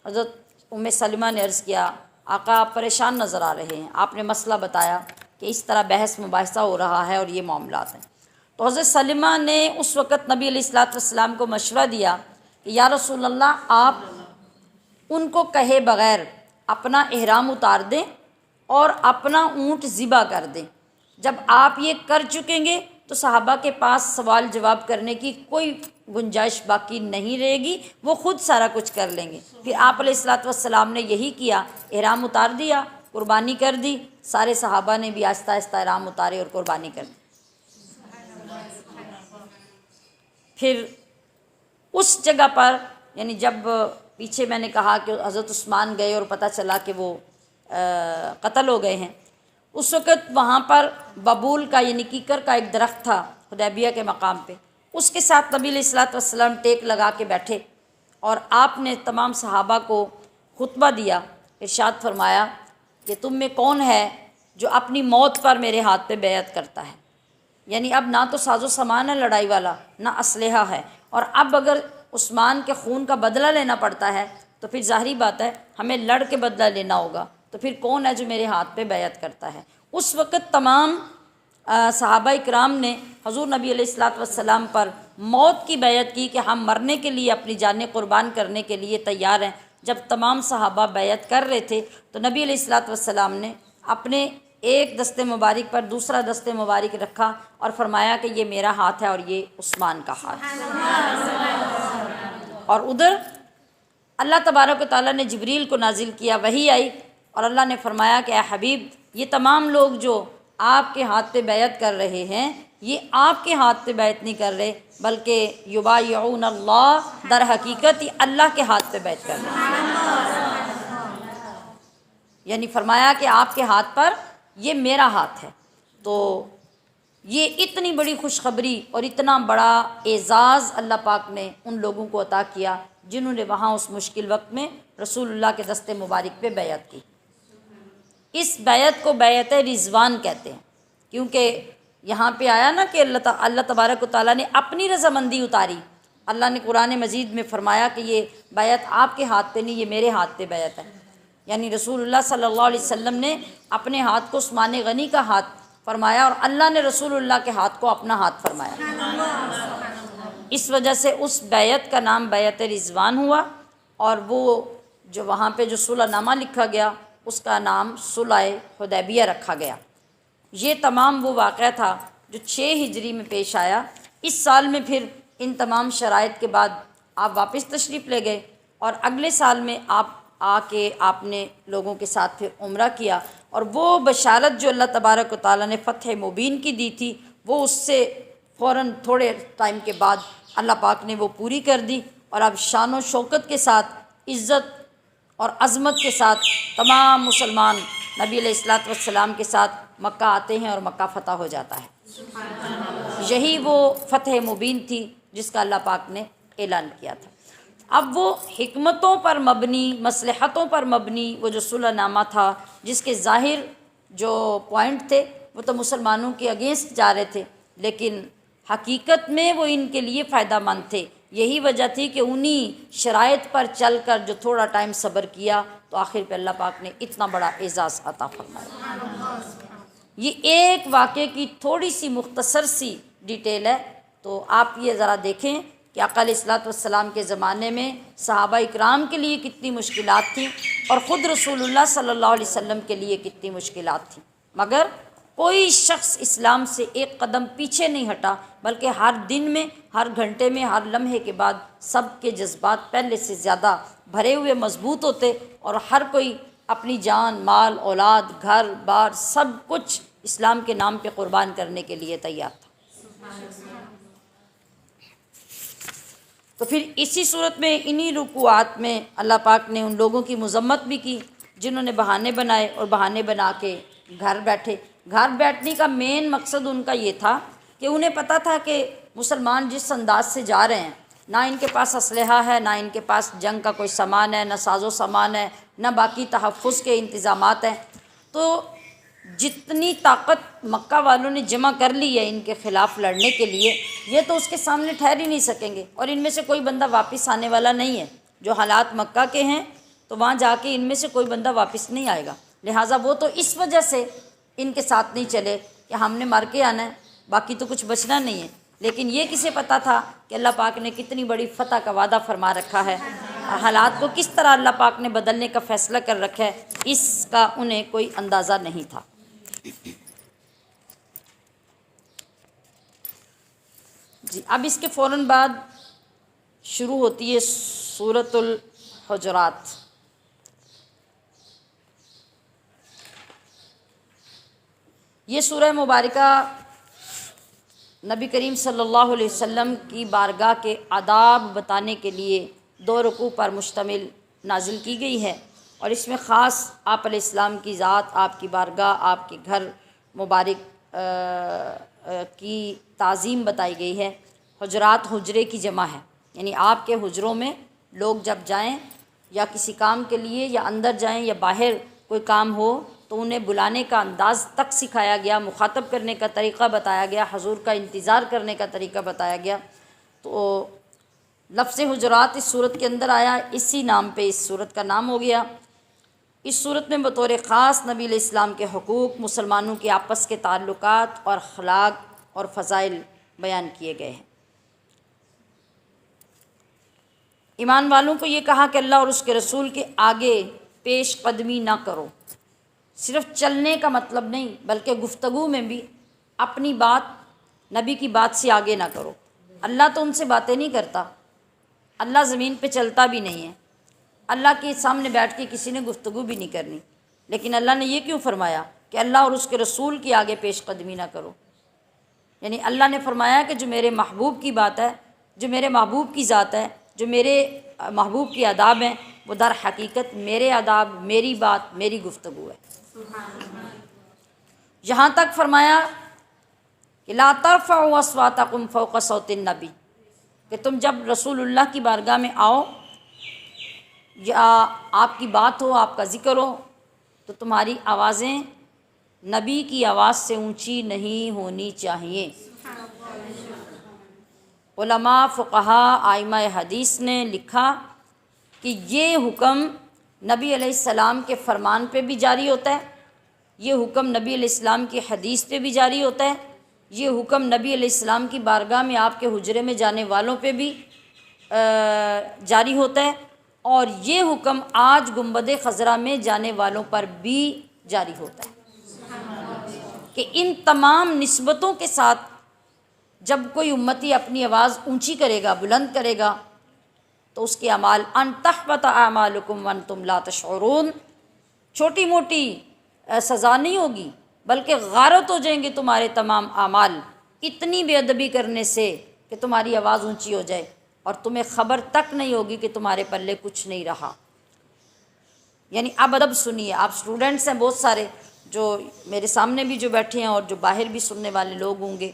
S1: حضرت ام سلمہ نے عرض کیا آقا آپ پریشان نظر آ رہے ہیں، آپ نے مسئلہ بتایا کہ اس طرح بحث مباحثہ ہو رہا ہے اور یہ معاملات ہیں۔ تو حضرت سلمہ نے اس وقت نبی علیہ الصلوۃ والسلام کو مشورہ دیا کہ یا رسول اللہ آپ ان کو کہے بغیر اپنا احرام اتار دیں اور اپنا اونٹ ذبح کر دیں، جب آپ یہ کر چکیں گے تو صحابہ کے پاس سوال جواب کرنے کی کوئی گنجائش باقی نہیں رہے گی، وہ خود سارا کچھ کر لیں گے۔ پھر آپ علیہ الصلوۃ والسلام نے یہی کیا، احرام اتار دیا، قربانی کر دی، سارے صحابہ نے بھی آہستہ آہستہ احرام اتارے اور قربانی کر دی۔ پھر اس جگہ پر یعنی جب پیچھے میں نے کہا کہ حضرت عثمان گئے اور پتہ چلا کہ وہ قتل ہو گئے ہیں، اس وقت وہاں پر ببول کا یعنی کیکر کا ایک درخت تھا حدیبیہ کے مقام پہ، اس کے ساتھ نبی علیہ الصلوۃ والسلام ٹیک لگا کے بیٹھے اور آپ نے تمام صحابہ کو خطبہ دیا، ارشاد فرمایا کہ تم میں کون ہے جو اپنی موت پر میرے ہاتھ پہ بیعت کرتا ہے؟ یعنی اب نہ تو ساز و سامان ہے لڑائی والا، نہ اسلحہ ہے، اور اب اگر عثمان کے خون کا بدلہ لینا پڑتا ہے تو پھر ظاہری بات ہے ہمیں لڑ کے بدلہ لینا ہوگا، تو پھر کون ہے جو میرے ہاتھ پہ بیعت کرتا ہے؟ اس وقت تمام صحابہ اکرام نے حضور نبی علیہ الصلوۃ والسلام پر موت کی بیعت کی کہ ہم مرنے کے لیے، اپنی جانیں قربان کرنے کے لیے تیار ہیں۔ جب تمام صحابہ بیعت کر رہے تھے تو نبی علیہ الصلوۃ والسلام نے اپنے ایک دست مبارک پر دوسرا دست مبارک رکھا اور فرمایا کہ یہ میرا ہاتھ ہے اور یہ عثمان کا ہاتھ ہے، اور ادھر اللہ تبارک و تعالیٰ نے جبریل کو نازل کیا، وحی آئی، اور اللہ نے فرمایا کہ اے حبیب یہ تمام لوگ جو آپ کے ہاتھ پہ بیعت کر رہے ہیں یہ آپ کے ہاتھ پہ بیعت نہیں کر رہے بلکہ یبایعون اللہ، در حقیقت یہ اللہ کے ہاتھ پہ بیعت کر رہے ہیں۔ یعنی فرمایا کہ آپ کے ہاتھ پر یہ میرا ہاتھ ہے۔ تو یہ اتنی بڑی خوشخبری اور اتنا بڑا اعزاز اللہ پاک نے ان لوگوں کو عطا کیا جنہوں نے وہاں اس مشکل وقت میں رسول اللہ کے دست مبارک پہ بیعت کی۔ اس بیعت کو بیعت رضوان کہتے ہیں، کیونکہ یہاں پہ آیا نا کہ اللہ تبارک و تعالیٰ نے اپنی رضامندی اتاری۔ اللہ نے قرآن مجید میں فرمایا کہ یہ بیعت آپ کے ہاتھ پہ نہیں، یہ میرے ہاتھ پہ بیعت ہے۔ یعنی رسول اللہ صلی اللہ علیہ وسلم نے اپنے ہاتھ کو عثمان غنی کا ہاتھ فرمایا اور اللہ نے رسول اللہ کے ہاتھ کو اپنا ہاتھ فرمایا۔ اس وجہ سے اس بیعت کا نام بیعت رضوان ہوا، اور وہ جو وہاں پہ جو صلح نامہ لکھا گیا اس کا نام صلح حدیبیہ رکھا گیا۔ یہ تمام وہ واقعہ تھا جو 6 ہجری میں پیش آیا۔ اس سال میں پھر ان تمام شرائط کے بعد آپ واپس تشریف لے گئے، اور اگلے سال میں آپ آ کے آپ نے لوگوں کے ساتھ پھر عمرہ کیا، اور وہ بشارت جو اللہ تبارک و تعالیٰ نے فتح مبین کی دی تھی وہ اس سے فوراً تھوڑے ٹائم کے بعد اللہ پاک نے وہ پوری کر دی، اور اب شان و شوکت کے ساتھ، عزت اور عظمت کے ساتھ تمام مسلمان نبی علیہ الصلوۃ والسلام کے ساتھ مکہ آتے ہیں اور مکہ فتح ہو جاتا ہے۔ یہی وہ فتح مبین تھی جس کا اللہ پاک نے اعلان کیا تھا۔ اب وہ حکمتوں پر مبنی، مصلحتوں پر مبنی وہ جو صلح نامہ تھا، جس کے ظاہر جو پوائنٹ تھے وہ تو مسلمانوں کے اگینسٹ جا رہے تھے، لیکن حقیقت میں وہ ان کے لیے فائدہ مند تھے۔ یہی وجہ تھی کہ انہی شرائط پر چل کر جو تھوڑا ٹائم صبر کیا تو آخر پہ اللہ پاک نے اتنا بڑا اعزاز عطا فرمایا۔ یہ ایک واقعے کی تھوڑی سی مختصر سی ڈیٹیل ہے، تو آپ یہ ذرا دیکھیں کہ آقا علیہ الصلوۃ والسلام کے زمانے میں صحابہ اکرام کے لیے کتنی مشکلات تھیں، اور خود رسول اللہ صلی اللہ علیہ وسلم کے لیے کتنی مشکلات تھیں، مگر کوئی شخص اسلام سے ایک قدم پیچھے نہیں ہٹا، بلکہ ہر دن میں، ہر گھنٹے میں، ہر لمحے کے بعد سب کے جذبات پہلے سے زیادہ بھرے ہوئے مضبوط ہوتے، اور ہر کوئی اپنی جان، مال، اولاد، گھر بار سب کچھ اسلام کے نام پہ قربان کرنے کے لیے تیار تھا۔ تو پھر اسی صورت میں انہی رکوعات میں اللہ پاک نے ان لوگوں کی مذمت بھی کی جنہوں نے بہانے بنائے اور بہانے بنا کے گھر بیٹھے۔ گھر بیٹھنے کا مین مقصد ان کا یہ تھا کہ انہیں پتہ تھا کہ مسلمان جس انداز سے جا رہے ہیں، نہ ان کے پاس اسلحہ ہے، نہ ان کے پاس جنگ کا کوئی سامان ہے، نہ ساز و سامان ہے، نہ باقی تحفظ کے انتظامات ہیں، تو جتنی طاقت مکہ والوں نے جمع کر لی ہے ان کے خلاف لڑنے کے لیے، یہ تو اس کے سامنے ٹھہر ہی نہیں سکیں گے، اور ان میں سے کوئی بندہ واپس آنے والا نہیں ہے۔ جو حالات مکہ کے ہیں تو وہاں جا کے ان میں سے کوئی بندہ واپس نہیں آئے گا، لہٰذا وہ تو اس وجہ سے ان کے ساتھ نہیں چلے کہ ہم نے مار کے آنا ہے، باقی تو کچھ بچنا نہیں ہے۔ لیکن یہ کسے پتہ تھا کہ اللہ پاک نے کتنی بڑی فتح کا وعدہ فرما رکھا ہے، اور حالات کو کس طرح اللہ پاک نے بدلنے کا فیصلہ کر رکھا ہے، اس کا انہیں کوئی اندازہ نہیں تھا۔ جی، اب اس کے فوراً بعد شروع ہوتی ہے سورۃ الحجرات۔ یہ سورہ مبارکہ نبی کریم صلی اللہ علیہ وسلم کی بارگاہ کے آداب بتانے کے لیے 2 رکوع پر مشتمل نازل کی گئی ہے، اور اس میں خاص آپ علیہ السلام کی ذات، آپ کی بارگاہ، آپ کے گھر مبارک کی تعظیم بتائی گئی ہے۔ حجرات حجرے کی جمع ہے، یعنی آپ کے حجروں میں لوگ جب جائیں یا کسی کام کے لیے یا اندر جائیں یا باہر کوئی کام ہو تو انہیں بلانے کا انداز تک سکھایا گیا، مخاطب کرنے کا طریقہ بتایا گیا، حضور کا انتظار کرنے کا طریقہ بتایا گیا۔ تو لفظ حجرات اس صورت کے اندر آیا، اسی نام پہ اس صورت کا نام ہو گیا۔ اس صورت میں بطور خاص نبی علیہ السلام کے حقوق، مسلمانوں کے آپس کے تعلقات اور اخلاق اور فضائل بیان کیے گئے ہیں۔ ایمان والوں کو یہ کہا کہ اللہ اور اس کے رسول کے آگے پیش قدمی نہ کرو۔ صرف چلنے کا مطلب نہیں، بلکہ گفتگو میں بھی اپنی بات نبی کی بات سے آگے نہ کرو۔ اللہ تو ان سے باتیں نہیں کرتا، اللہ زمین پہ چلتا بھی نہیں ہے، اللہ کے سامنے بیٹھ کے کسی نے گفتگو بھی نہیں کرنی، لیکن اللہ نے یہ کیوں فرمایا کہ اللہ اور اس کے رسول کے آگے پیش قدمی نہ کرو؟ یعنی اللہ نے فرمایا کہ جو میرے محبوب کی بات ہے، جو میرے محبوب کی ذات ہے، جو میرے محبوب کے آداب ہیں، وہ در حقیقت میرے آداب، میری بات، میری گفتگو ہے۔ یہاں تک فرمایا کہ لا ترفعوا اصواتکم فوق صوت النبی، کہ تم جب رسول اللہ کی بارگاہ میں آؤ یا آپ کی بات ہو، آپ کا ذکر ہو، تو تمہاری آوازیں نبی کی آواز سے اونچی نہیں ہونی چاہیے۔ علماء، فقہاء، ائمہ حدیث نے لکھا کہ یہ حکم نبی علیہ السلام کے فرمان پہ بھی جاری ہوتا ہے، یہ حکم نبی علیہ السلام کی حدیث پہ بھی جاری ہوتا ہے، یہ حکم نبی علیہ السلام کی بارگاہ میں آپ کے حجرے میں جانے والوں پہ بھی جاری ہوتا ہے، اور یہ حکم آج گنبد خضرا میں جانے والوں پر بھی جاری ہوتا ہے کہ ان تمام نسبتوں کے ساتھ جب کوئی امتی اپنی آواز اونچی کرے گا، بلند کرے گا، تو اس کے اعمال ان تحبط اعمالکم وانتم لا تشعرون، چھوٹی موٹی سزا نہیں ہوگی بلکہ غارت ہو جائیں گے تمہارے تمام اعمال اتنی بے ادبی کرنے سے کہ تمہاری آواز اونچی ہو جائے اور تمہیں خبر تک نہیں ہوگی کہ تمہارے پلے کچھ نہیں رہا۔ یعنی اب ادب سنیے، آپ اسٹوڈنٹس ہیں بہت سارے جو میرے سامنے بھی جو بیٹھے ہیں اور جو باہر بھی سننے والے لوگ ہوں گے،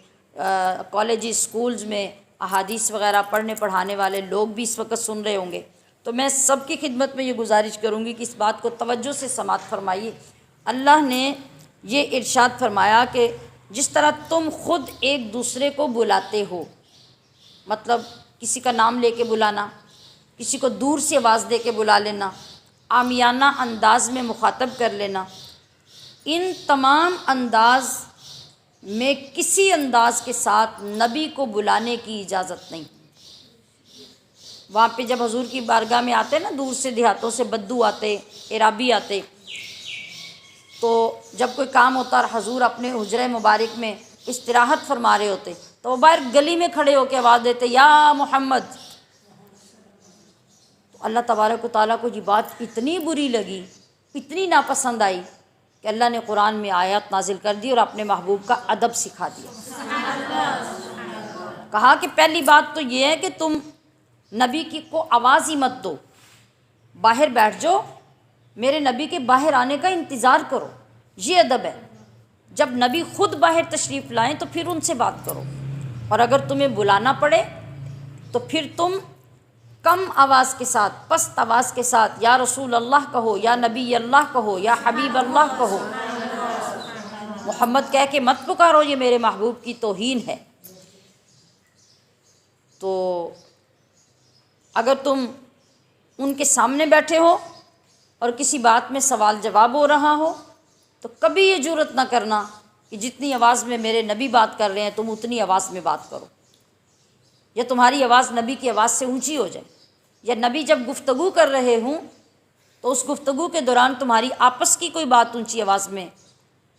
S1: کالجز، سکولز میں احادیث وغیرہ پڑھنے پڑھانے والے لوگ بھی اس وقت سن رہے ہوں گے، تو میں سب کی خدمت میں یہ گزارش کروں گی کہ اس بات کو توجہ سے سماعت فرمائیے۔ اللہ نے یہ ارشاد فرمایا کہ جس طرح تم خود ایک دوسرے کو بلاتے ہو، مطلب کسی کا نام لے کے بلانا، کسی کو دور سے آواز دے کے بلا لینا، عامیانہ انداز میں مخاطب کر لینا، ان تمام انداز میں کسی انداز کے ساتھ نبی کو بلانے کی اجازت نہیں۔ وہاں پہ جب حضور کی بارگاہ میں آتے نا، دور سے دیہاتوں سے بدو آتے، عرابی آتے، تو جب کوئی کام ہوتا اور حضور اپنے حجرہ مبارک میں استراحت فرما رہے ہوتے تو وہ باہر گلی میں کھڑے ہو کے آواز دیتے یا محمد۔ تو اللہ تبارک و تعالیٰ کو یہ بات اتنی بری لگی، اتنی ناپسند آئی کہ اللہ نے قرآن میں آیات نازل کر دی اور اپنے محبوب کا ادب سکھا دیا۔ کہا کہ پہلی بات تو یہ ہے کہ تم نبی کی کو آواز ہی مت دو، باہر بیٹھ جاؤ، میرے نبی کے باہر آنے کا انتظار کرو، یہ ادب ہے۔ جب نبی خود باہر تشریف لائیں تو پھر ان سے بات کرو، اور اگر تمہیں بلانا پڑے تو پھر تم کم آواز کے ساتھ، پست آواز کے ساتھ یا رسول اللہ کہو، یا نبی اللہ کہو، یا حبیب اللہ کہو، محمد کہہ کے مت پکارو، یہ میرے محبوب کی توہین ہے۔ تو اگر تم ان کے سامنے بیٹھے ہو اور کسی بات میں سوال جواب ہو رہا ہو تو کبھی یہ جرأت نہ کرنا کہ جتنی آواز میں میرے نبی بات کر رہے ہیں تم اتنی آواز میں بات کرو، یا تمہاری آواز نبی کی آواز سے اونچی ہو جائے، یا نبی جب گفتگو کر رہے ہوں تو اس گفتگو کے دوران تمہاری آپس کی کوئی بات اونچی آواز میں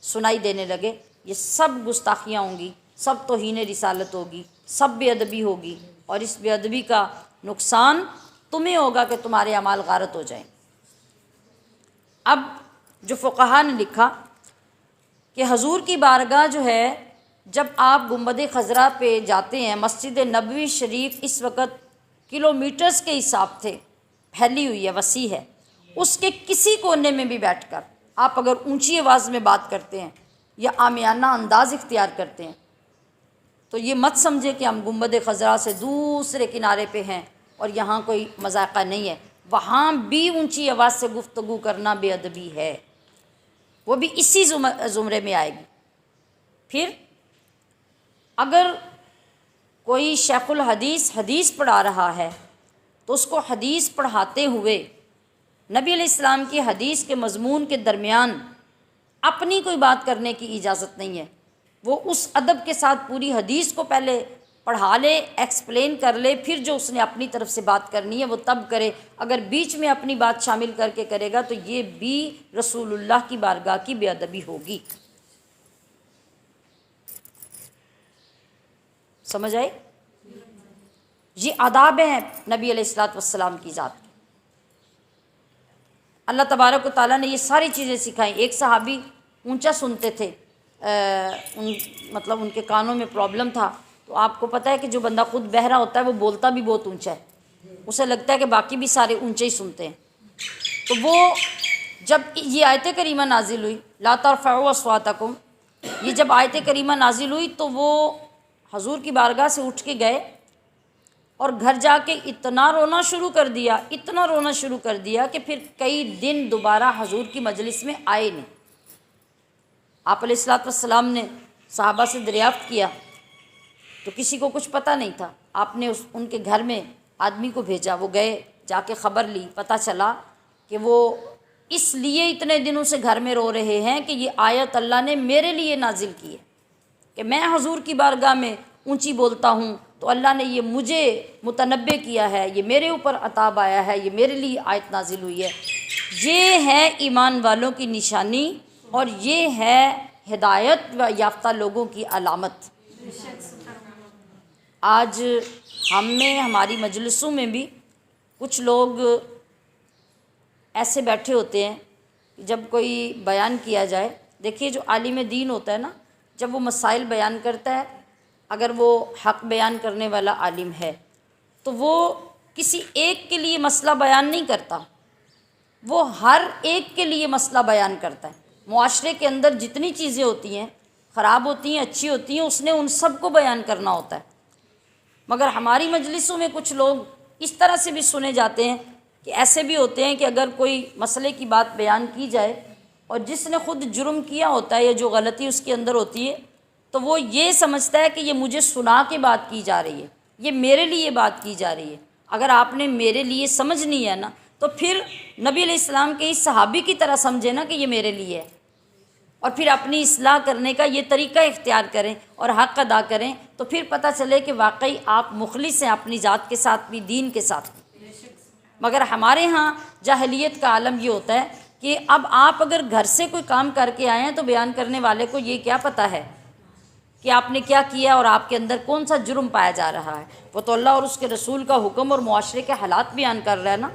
S1: سنائی دینے لگے۔ یہ سب گستاخیاں ہوں گی، سب توہین رسالت ہوگی، سب بے ادبی ہوگی، اور اس بے ادبی کا نقصان تمہیں ہوگا کہ تمہارے اعمال غارت ہو جائیں۔ اب جو فقہا نے لکھا کہ حضور کی بارگاہ جو ہے، جب آپ گنبد خضرا پہ جاتے ہیں، مسجد نبوی شریف اس وقت کلومیٹرز کے حساب سے پھیلی ہوئی ہے، وسیع ہے، اس کے کسی کونے میں بھی بیٹھ کر آپ اگر اونچی آواز میں بات کرتے ہیں یا عامیانہ انداز اختیار کرتے ہیں تو یہ مت سمجھے کہ ہم گنبد خضرا سے دوسرے کنارے پہ ہیں اور یہاں کوئی مذاقہ نہیں ہے، وہاں بھی اونچی آواز سے گفتگو کرنا بے ادبی ہے، وہ بھی اسی زمرے میں آئے گی۔ پھر اگر کوئی شیخ الحدیث حدیث پڑھا رہا ہے تو اس کو حدیث پڑھاتے ہوئے نبی علیہ السلام کی حدیث کے مضمون کے درمیان اپنی کوئی بات کرنے کی اجازت نہیں ہے، وہ اس ادب کے ساتھ پوری حدیث کو پہلے پڑھا لے، ایکسپلین کر لے، پھر جو اس نے اپنی طرف سے بات کرنی ہے وہ تب کرے۔ اگر بیچ میں اپنی بات شامل کر کے کرے گا تو یہ بھی رسول اللہ کی بارگاہ کی بے ادبی ہوگی۔ سمجھ آئے؟ یہ آداب ہیں نبی علیہ الصلوۃ والسلام کی ذات کے۔ اللہ تبارک و تعالیٰ نے یہ ساری چیزیں سکھائیں۔ ایک صحابی اونچا سنتے تھے، مطلب ان کے کانوں میں پرابلم تھا، تو آپ کو پتہ ہے کہ جو بندہ خود بہرا ہوتا ہے وہ بولتا بھی بہت اونچا ہے، اسے لگتا ہے کہ باقی بھی سارے اونچے ہی سنتے ہیں۔ تو وہ جب یہ آیت کریمہ نازل ہوئی لا ترفعوا اصواتکم، یہ جب آیت کریمہ نازل ہوئی تو وہ حضور کی بارگاہ سے اٹھ کے گئے اور گھر جا کے اتنا رونا شروع کر دیا، اتنا رونا شروع کر دیا کہ پھر کئی دن دوبارہ حضور کی مجلس میں آئے نہیں۔ آپ علیہ الصلوۃ والسلام نے صحابہ سے دریافت کیا تو کسی کو کچھ پتہ نہیں تھا۔ آپ نے ان کے گھر میں آدمی کو بھیجا، وہ گئے، جا کے خبر لی، پتہ چلا کہ وہ اس لیے اتنے دنوں سے گھر میں رو رہے ہیں کہ یہ آیت اللہ نے میرے لیے نازل کی ہے کہ میں حضور کی بارگاہ میں اونچی بولتا ہوں تو اللہ نے یہ مجھے متنبع کیا ہے، یہ میرے اوپر عطاب آیا ہے، یہ میرے لیے آیت نازل ہوئی ہے۔ یہ ہے ایمان والوں کی نشانی اور یہ ہے ہدایت یافتہ لوگوں کی علامت۔ آج ہم میں، ہماری مجلسوں میں بھی کچھ لوگ ایسے بیٹھے ہوتے ہیں کہ جب کوئی بیان کیا جائے، دیکھیے جو عالم دین ہوتا ہے نا، جب وہ مسائل بیان کرتا ہے، اگر وہ حق بیان کرنے والا عالم ہے تو وہ کسی ایک کے لیے مسئلہ بیان نہیں کرتا، وہ ہر ایک کے لیے مسئلہ بیان کرتا ہے۔ معاشرے کے اندر جتنی چیزیں ہوتی ہیں، خراب ہوتی ہیں، اچھی ہوتی ہیں، اس نے ان سب کو بیان کرنا ہوتا ہے۔ مگر ہماری مجلسوں میں کچھ لوگ اس طرح سے بھی سنے جاتے ہیں کہ ایسے بھی ہوتے ہیں کہ اگر کوئی مسئلے کی بات بیان کی جائے اور جس نے خود جرم کیا ہوتا ہے یا جو غلطی اس کے اندر ہوتی ہے تو وہ یہ سمجھتا ہے کہ یہ مجھے سنا کے بات کی جا رہی ہے، یہ میرے لیے بات کی جا رہی ہے۔ اگر آپ نے میرے لیے سمجھنی ہے نا تو پھر نبی علیہ السلام کے اس صحابی کی طرح سمجھے نا کہ یہ میرے لیے ہے، اور پھر اپنی اصلاح کرنے کا یہ طریقہ اختیار کریں اور حق ادا کریں، تو پھر پتہ چلے کہ واقعی آپ مخلص ہیں اپنی ذات کے ساتھ بھی، دین کے ساتھ بھی۔ مگر ہمارے ہاں جاہلیت کا عالم یہ ہوتا ہے کہ اب آپ اگر گھر سے کوئی کام کر کے آئے ہیں تو بیان کرنے والے کو یہ کیا پتہ ہے کہ آپ نے کیا کیا اور آپ کے اندر کون سا جرم پایا جا رہا ہے۔ وہ تو اللہ اور اس کے رسول کا حکم اور معاشرے کے حالات بیان کر رہا ہے نا۔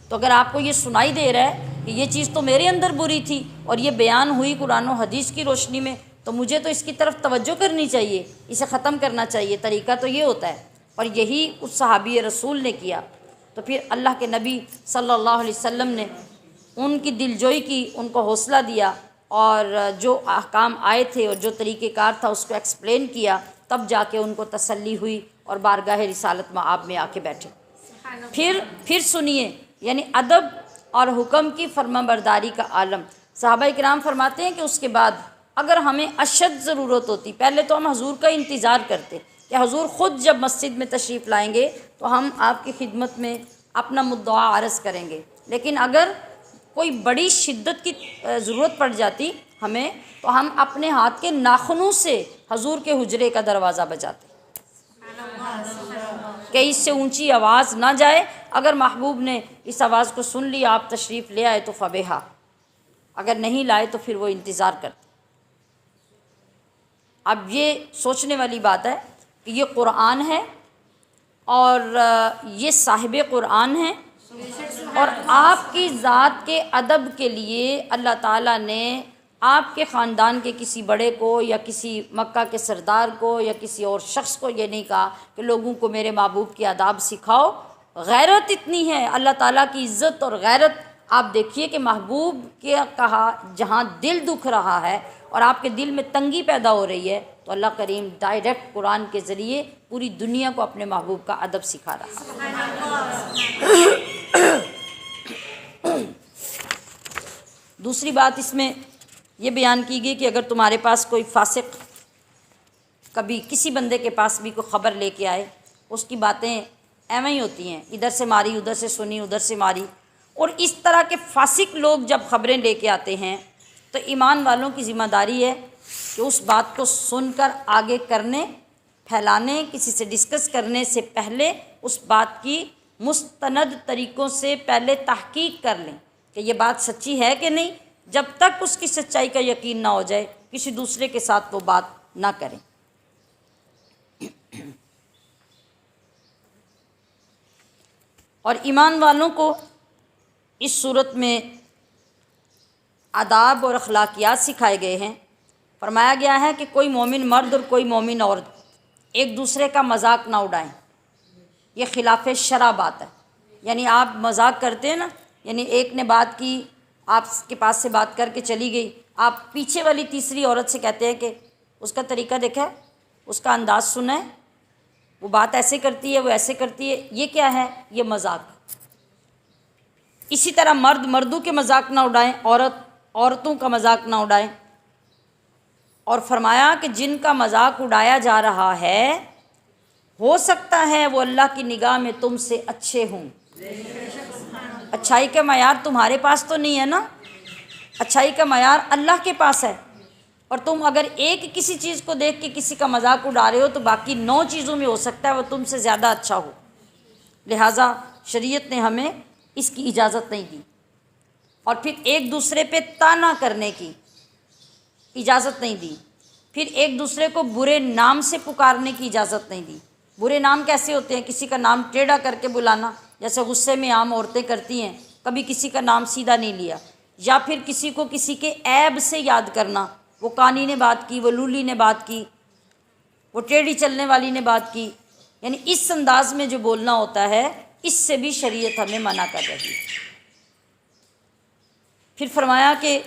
S1: تو اگر آپ کو یہ سنائی دے رہا ہے کہ یہ چیز تو میرے اندر بری تھی اور یہ بیان ہوئی قرآن و حدیث کی روشنی میں، تو مجھے تو اس کی طرف توجہ کرنی چاہیے، اسے ختم کرنا چاہیے۔ طریقہ تو یہ ہوتا ہے، اور یہی اس صحابی رسول نے کیا۔ تو پھر اللہ کے نبی صلی اللہ علیہ وسلم نے ان کی دلجوئی کی، ان کو حوصلہ دیا، اور جو احکام آئے تھے اور جو طریقہ کار تھا اس کو ایکسپلین کیا، تب جا کے ان کو تسلی ہوئی اور بارگاہ رسالت مآب میں آ کے بیٹھے۔ پھر سنیے، یعنی ادب اور حکم کی فرما برداری کا عالم۔ صحابہ کرام فرماتے ہیں کہ اس کے بعد اگر ہمیں اشد ضرورت ہوتی، پہلے تو ہم حضور کا انتظار کرتے کہ حضور خود جب مسجد میں تشریف لائیں گے تو ہم آپ کی خدمت میں اپنا مدعا عرض کریں گے، لیکن اگر کوئی بڑی شدت کی ضرورت پڑ جاتی ہمیں تو ہم اپنے ہاتھ کے ناخنوں سے حضور کے حجرے کا دروازہ بجاتے کہ اس سے اونچی آواز نہ جائے۔ اگر محبوب نے اس آواز کو سن لیا، آپ تشریف لے آئے تو فبیہا، اگر نہیں لائے تو پھر وہ انتظار کرتے۔ اب یہ سوچنے والی بات ہے کہ یہ قرآن ہے اور یہ صاحب قرآن ہے، اور آپ کی ذات کے ادب کے لیے اللہ تعالیٰ نے آپ کے خاندان کے کسی بڑے کو یا کسی مکہ کے سردار کو یا کسی اور شخص کو یہ نہیں کہا کہ لوگوں کو میرے محبوب کے آداب سکھاؤ۔ غیرت اتنی ہے اللہ تعالیٰ کی عزت اور غیرت۔ آپ دیکھیے کہ محبوب کے کہا جہاں دل دکھ رہا ہے اور آپ کے دل میں تنگی پیدا ہو رہی ہے تو اللہ کریم ڈائریکٹ قرآن کے ذریعے پوری دنیا کو اپنے محبوب کا ادب سکھا رہا ہے۔ دوسری بات اس میں یہ بیان کی گئی کہ اگر تمہارے پاس کوئی فاسق کبھی کسی بندے کے پاس بھی کوئی خبر لے کے آئے، اس کی باتیں ایویں ہی ہوتی ہیں، ادھر سے ماری، ادھر سے سنی، ادھر سے ماری، اور اس طرح کے فاسق لوگ جب خبریں لے کے آتے ہیں تو ایمان والوں کی ذمہ داری ہے کہ اس بات کو سن کر آگے کرنے، پھیلانے، کسی سے ڈسکس کرنے سے پہلے اس بات کی مستند طریقوں سے پہلے تحقیق کر لیں کہ یہ بات سچی ہے کہ نہیں۔ جب تک اس کی سچائی کا یقین نہ ہو جائے کسی دوسرے کے ساتھ وہ بات نہ کریں۔ اور ایمان والوں کو اس صورت میں آداب اور اخلاقیات سکھائے گئے ہیں۔ فرمایا گیا ہے کہ کوئی مومن مرد اور کوئی مومن عورت ایک دوسرے کا مذاق نہ اڑائیں، یہ خلاف شرع بات ہے۔ یعنی آپ مذاق کرتے ہیں نا، یعنی ایک نے بات کی، آپ کے پاس سے بات کر کے چلی گئی، آپ پیچھے والی تیسری عورت سے کہتے ہیں کہ اس کا طریقہ دیکھا ہے، اس کا انداز سنا ہے، وہ بات ایسے کرتی ہے، وہ ایسے کرتی ہے، یہ کیا ہے؟ یہ مذاق۔ اسی طرح مرد مردوں کے مذاق نہ اڑائیں، عورتوں کا مذاق نہ اڑائیں۔ اور فرمایا کہ جن کا مذاق اڑایا جا رہا ہے ہو سکتا ہے وہ اللہ کی نگاہ میں تم سے اچھے ہوں۔ اچھائی کا معیار تمہارے پاس تو نہیں ہے نا، اچھائی کا معیار اللہ کے پاس ہے، اور تم اگر ایک کسی چیز کو دیکھ کے کسی کا مذاق اڑا رہے ہو تو باقی 9 چیزوں میں ہو سکتا ہے وہ تم سے زیادہ اچھا ہو۔ لہٰذا شریعت نے ہمیں اس کی اجازت نہیں دی۔ اور پھر ایک دوسرے پہ طعنہ کرنے کی اجازت نہیں دی، پھر ایک دوسرے کو برے نام سے پکارنے کی اجازت نہیں دی۔ برے نام کیسے ہوتے ہیں؟ کسی کا نام ٹیڑھا کر کے بلانا، جیسے غصے میں عام عورتیں کرتی ہیں، کبھی کسی کا نام سیدھا نہیں لیا، یا پھر کسی کو کسی کے عیب سے یاد کرنا، وہ کانی نے بات کی، وہ لولی نے بات کی، وہ ٹیڑھی چلنے والی نے بات کی، یعنی اس انداز میں جو بولنا ہوتا ہے، اس سے بھی شریعت ہمیں منع کر رہی ہے۔ پھر فرمایا کہ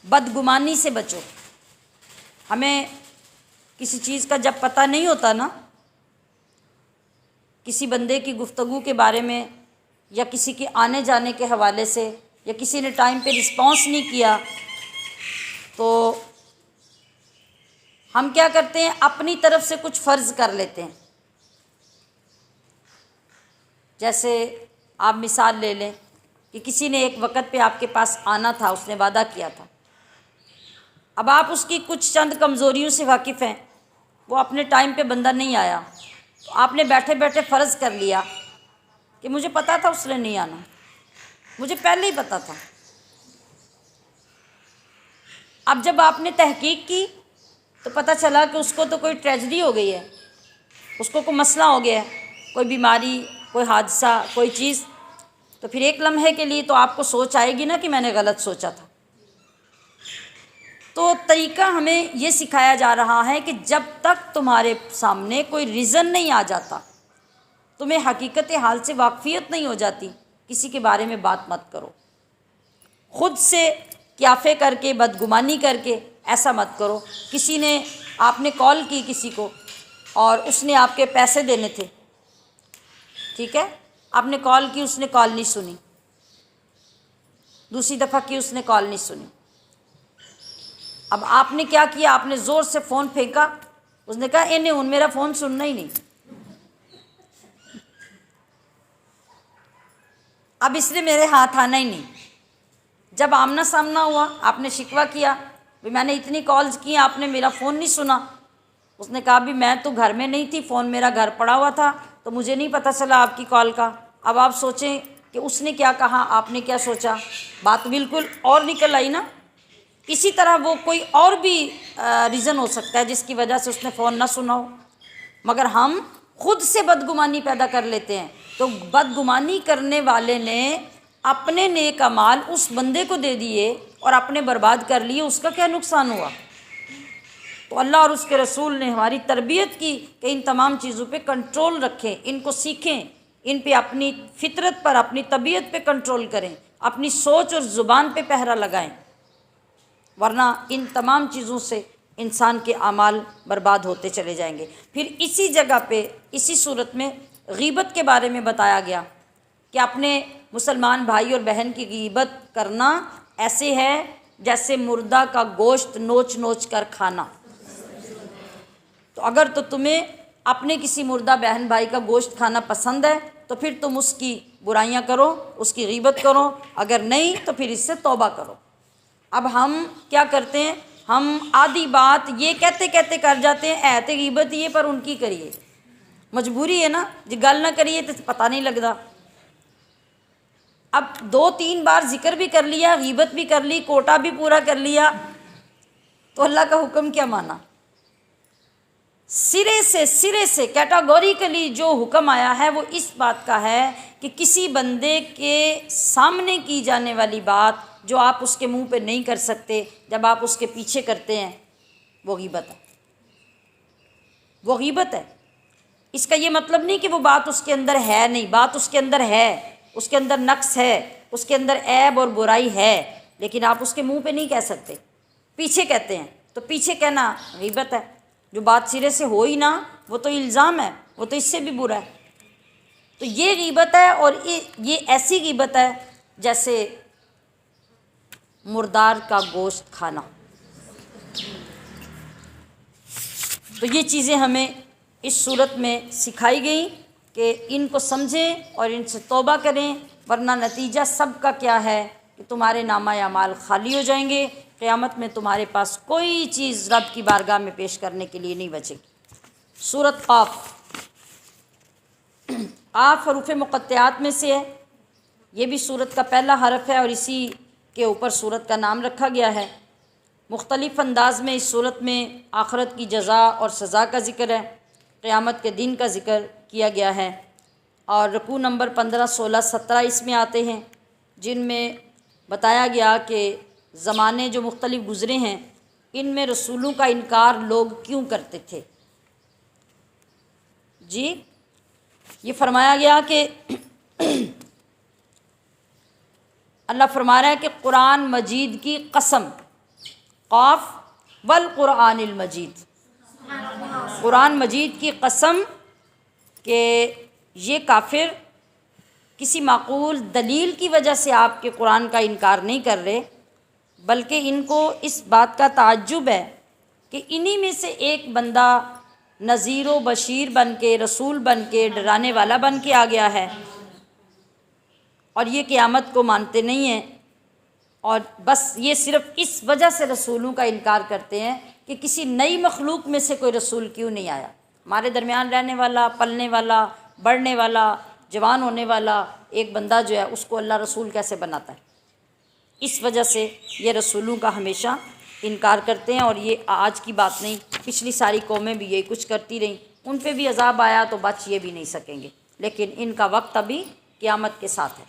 S1: بدگمانی سے بچو۔ ہمیں کسی چیز کا جب پتہ نہیں ہوتا نا، کسی بندے کی گفتگو کے بارے میں یا کسی کے آنے جانے کے حوالے سے، یا کسی نے ٹائم پہ رسپانس نہیں کیا، تو ہم کیا کرتے ہیں؟ اپنی طرف سے کچھ فرض کر لیتے ہیں۔ جیسے آپ مثال لے لیں کہ کسی نے ایک وقت پہ آپ کے پاس آنا تھا، اس نے وعدہ کیا تھا، اب آپ اس کی کچھ چند کمزوریوں سے واقف ہیں، وہ اپنے ٹائم پہ بندہ نہیں آیا، تو آپ نے بیٹھے بیٹھے فرض کر لیا کہ مجھے پتہ تھا اس نے نہیں آنا، مجھے پہلے ہی پتہ تھا۔ اب جب آپ نے تحقیق کی تو پتہ چلا کہ اس کو تو کوئی ٹریجڈی ہو گئی ہے، اس کو کوئی مسئلہ ہو گیا ہے، کوئی بیماری، کوئی حادثہ، کوئی چیز، تو پھر ایک لمحے کے لیے تو آپ کو سوچ آئے گی نا کہ میں نے غلط سوچا تھا۔ تو طریقہ ہمیں یہ سکھایا جا رہا ہے کہ جب تک تمہارے سامنے کوئی ریزن نہیں آ جاتا، تمہیں حقیقت حال سے واقفیت نہیں ہو جاتی، کسی کے بارے میں بات مت کرو۔ خود سے قیافے کر کے، بدگمانی کر کے ایسا مت کرو۔ کسی نے، آپ نے کال کی کسی کو اور اس نے آپ کے پیسے دینے تھے، ٹھیک ہے، آپ نے کال کی، اس نے کال نہیں سنی، دوسری دفعہ کی اس نے کال نہیں سنی، اب آپ نے کیا کیا؟ آپ نے زور سے فون پھینکا، اس نے کہا انہیں ان میرا فون سننا ہی نہیں، اب اس نے میرے ہاتھ آنا ہی نہیں۔ جب آمنا سامنا ہوا، آپ نے شکوہ کیا، بھی میں نے اتنی کالز کی، آپ نے میرا فون نہیں سنا، اس نے کہا بھی میں تو گھر میں نہیں تھی، فون میرا گھر پڑا ہوا تھا تو مجھے نہیں پتہ چلا آپ کی کال کا۔ اب آپ سوچیں کہ اس نے کیا کہا، آپ نے کیا سوچا، بات بالکل اور نکل آئی نا۔ اسی طرح وہ کوئی اور بھی ریزن ہو سکتا ہے جس کی وجہ سے اس نے فون نہ سنا ہو، مگر ہم خود سے بدگمانی پیدا کر لیتے ہیں۔ تو بدگمانی کرنے والے نے اپنے نیک اعمال اس بندے کو دے دیے اور اپنے برباد کر لیے، اس کا کیا نقصان ہوا؟ تو اللہ اور اس کے رسول نے ہماری تربیت کی کہ ان تمام چیزوں پہ کنٹرول رکھیں، ان کو سیکھیں، ان پہ اپنی فطرت پر، اپنی طبیعت پہ کنٹرول کریں، اپنی سوچ اور زبان پہ پہرا لگائیں، ورنہ ان تمام چیزوں سے انسان کے اعمال برباد ہوتے چلے جائیں گے۔ پھر اسی جگہ پہ، اسی صورت میں غیبت کے بارے میں بتایا گیا کہ اپنے مسلمان بھائی اور بہن کی غیبت کرنا ایسے ہے جیسے مردہ کا گوشت نوچ نوچ کر کھانا۔ تو اگر تو تمہیں اپنے کسی مردہ بہن بھائی کا گوشت کھانا پسند ہے تو پھر تم اس کی برائیاں کرو، اس کی غیبت کرو، اگر نہیں تو پھر اس سے توبہ کرو۔ اب ہم کیا کرتے ہیں؟ ہم آدھی بات یہ کہتے کہتے کر جاتے ہیں، ایت غیبت یہ پر ان کی کریے، مجبوری ہے نا، جی گل نہ کریے تو پتہ نہیں لگتا۔ اب 2-3 بار ذکر بھی کر لیا، غیبت بھی کر لی، کوٹا بھی پورا کر لیا، تو اللہ کا حکم کیا مانا؟ سرے سے کیٹاگوریکلی جو حکم آیا ہے وہ اس بات کا ہے کہ کسی بندے کے سامنے کی جانے والی بات جو آپ اس کے منہ پہ نہیں کر سکتے، جب آپ اس کے پیچھے کرتے ہیں، وہ غیبت ہے، وہ غیبت ہے۔ اس کا یہ مطلب نہیں کہ وہ بات اس کے اندر ہے نہیں، بات اس کے اندر ہے، اس کے اندر نقص ہے، اس کے اندر عیب اور برائی ہے، لیکن آپ اس کے منہ پہ نہیں کہہ سکتے، پیچھے کہتے ہیں، تو پیچھے کہنا غیبت ہے۔ جو بات سرے سے ہو ہی نہ، وہ تو الزام ہے، وہ تو اس سے بھی برا ہے۔ تو یہ غیبت ہے، اور یہ ایسی غیبت ہے جیسے مردار کا گوشت کھانا۔ تو یہ چیزیں ہمیں اس صورت میں سکھائی گئیں کہ ان کو سمجھیں اور ان سے توبہ کریں، ورنہ نتیجہ سب کا کیا ہے کہ تمہارے نامہ اعمال خالی ہو جائیں گے، قیامت میں تمہارے پاس کوئی چیز رب کی بارگاہ میں پیش کرنے کے لیے نہیں بچے گی۔ سورۃ قاف، قاف حروف مقطعات میں سے ہے، یہ بھی سورت کا پہلا حرف ہے اور اسی کے اوپر سورت کا نام رکھا گیا ہے۔ مختلف انداز میں اس صورت میں آخرت کی جزا اور سزا کا ذکر ہے، قیامت کے دن کا ذکر کیا گیا ہے، اور رکوع نمبر 15، 16، 17 اس میں آتے ہیں، جن میں بتایا گیا کہ زمانے جو مختلف گزرے ہیں ان میں رسولوں کا انکار لوگ کیوں کرتے تھے۔ جی یہ فرمایا گیا کہ اللہ فرما رہا ہے کہ قرآن مجید کی قسم، قاف والقرآن المجید، قرآن مجید کی قسم کہ یہ کافر کسی معقول دلیل کی وجہ سے آپ کے قرآن کا انکار نہیں کر رہے، بلکہ ان کو اس بات کا تعجب ہے کہ انہی میں سے ایک بندہ نذیر و بشیر بن کے، رسول بن کے، ڈرانے والا بن کے آ گیا ہے، اور یہ قیامت کو مانتے نہیں ہیں، اور بس یہ صرف اس وجہ سے رسولوں کا انکار کرتے ہیں کہ کسی نئی مخلوق میں سے کوئی رسول کیوں نہیں آیا، ہمارے درمیان رہنے والا، پلنے والا، بڑھنے والا، جوان ہونے والا ایک بندہ جو ہے اس کو اللہ رسول کیسے بناتا ہے۔ اس وجہ سے یہ رسولوں کا ہمیشہ انکار کرتے ہیں، اور یہ آج کی بات نہیں، پچھلی ساری قومیں بھی یہی کچھ کرتی رہیں، ان پہ بھی عذاب آیا تو بچ یہ بھی نہیں سکیں گے، لیکن ان کا وقت ابھی قیامت کے ساتھ ہے۔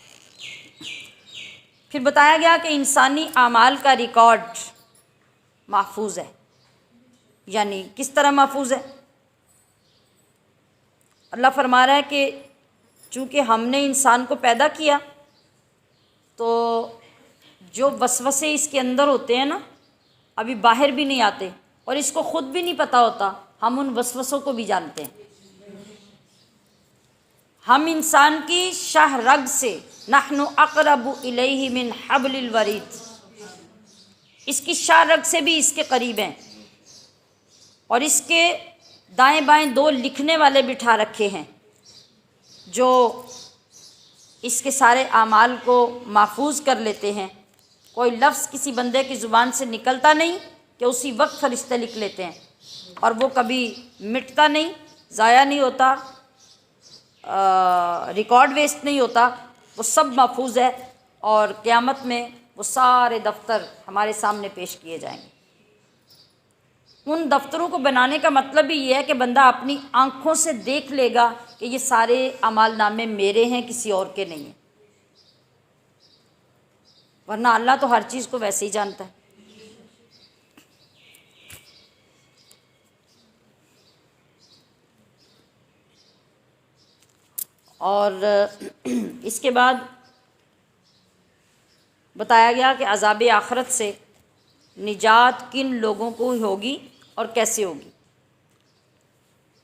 S1: پھر بتایا گیا کہ انسانی اعمال کا ریکارڈ محفوظ ہے، یعنی کس طرح محفوظ ہے؟ اللہ فرما رہا ہے کہ چونکہ ہم نے انسان کو پیدا کیا تو جو وسوسے اس کے اندر ہوتے ہیں نا، ابھی باہر بھی نہیں آتے اور اس کو خود بھی نہیں پتہ ہوتا، ہم ان وسوسوں کو بھی جانتے ہیں۔ ہم انسان کی شاہ رگ سے نحن اقرب الیہ من حبل الورید، اس کی شاہ رگ سے بھی اس کے قریب ہیں، اور اس کے دائیں بائیں دو لکھنے والے بٹھا رکھے ہیں جو اس کے سارے اعمال کو محفوظ کر لیتے ہیں۔ کوئی لفظ کسی بندے کی زبان سے نکلتا نہیں کہ اسی وقت فرشتے لکھ لیتے ہیں، اور وہ کبھی مٹتا نہیں، ضائع نہیں ہوتا، ریکارڈ ویسٹ نہیں ہوتا، وہ سب محفوظ ہے، اور قیامت میں وہ سارے دفتر ہمارے سامنے پیش کیے جائیں گے۔ ان دفتروں کو بنانے کا مطلب بھی یہ ہے کہ بندہ اپنی آنکھوں سے دیکھ لے گا کہ یہ سارے اعمال نامے میرے ہیں، کسی اور کے نہیں ہیں، ورنہ اللہ تو ہر چیز کو ویسے ہی جانتا ہے۔ اور اس کے بعد بتایا گیا کہ عذاب آخرت سے نجات کن لوگوں کو ہوگی اور کیسے ہوگی۔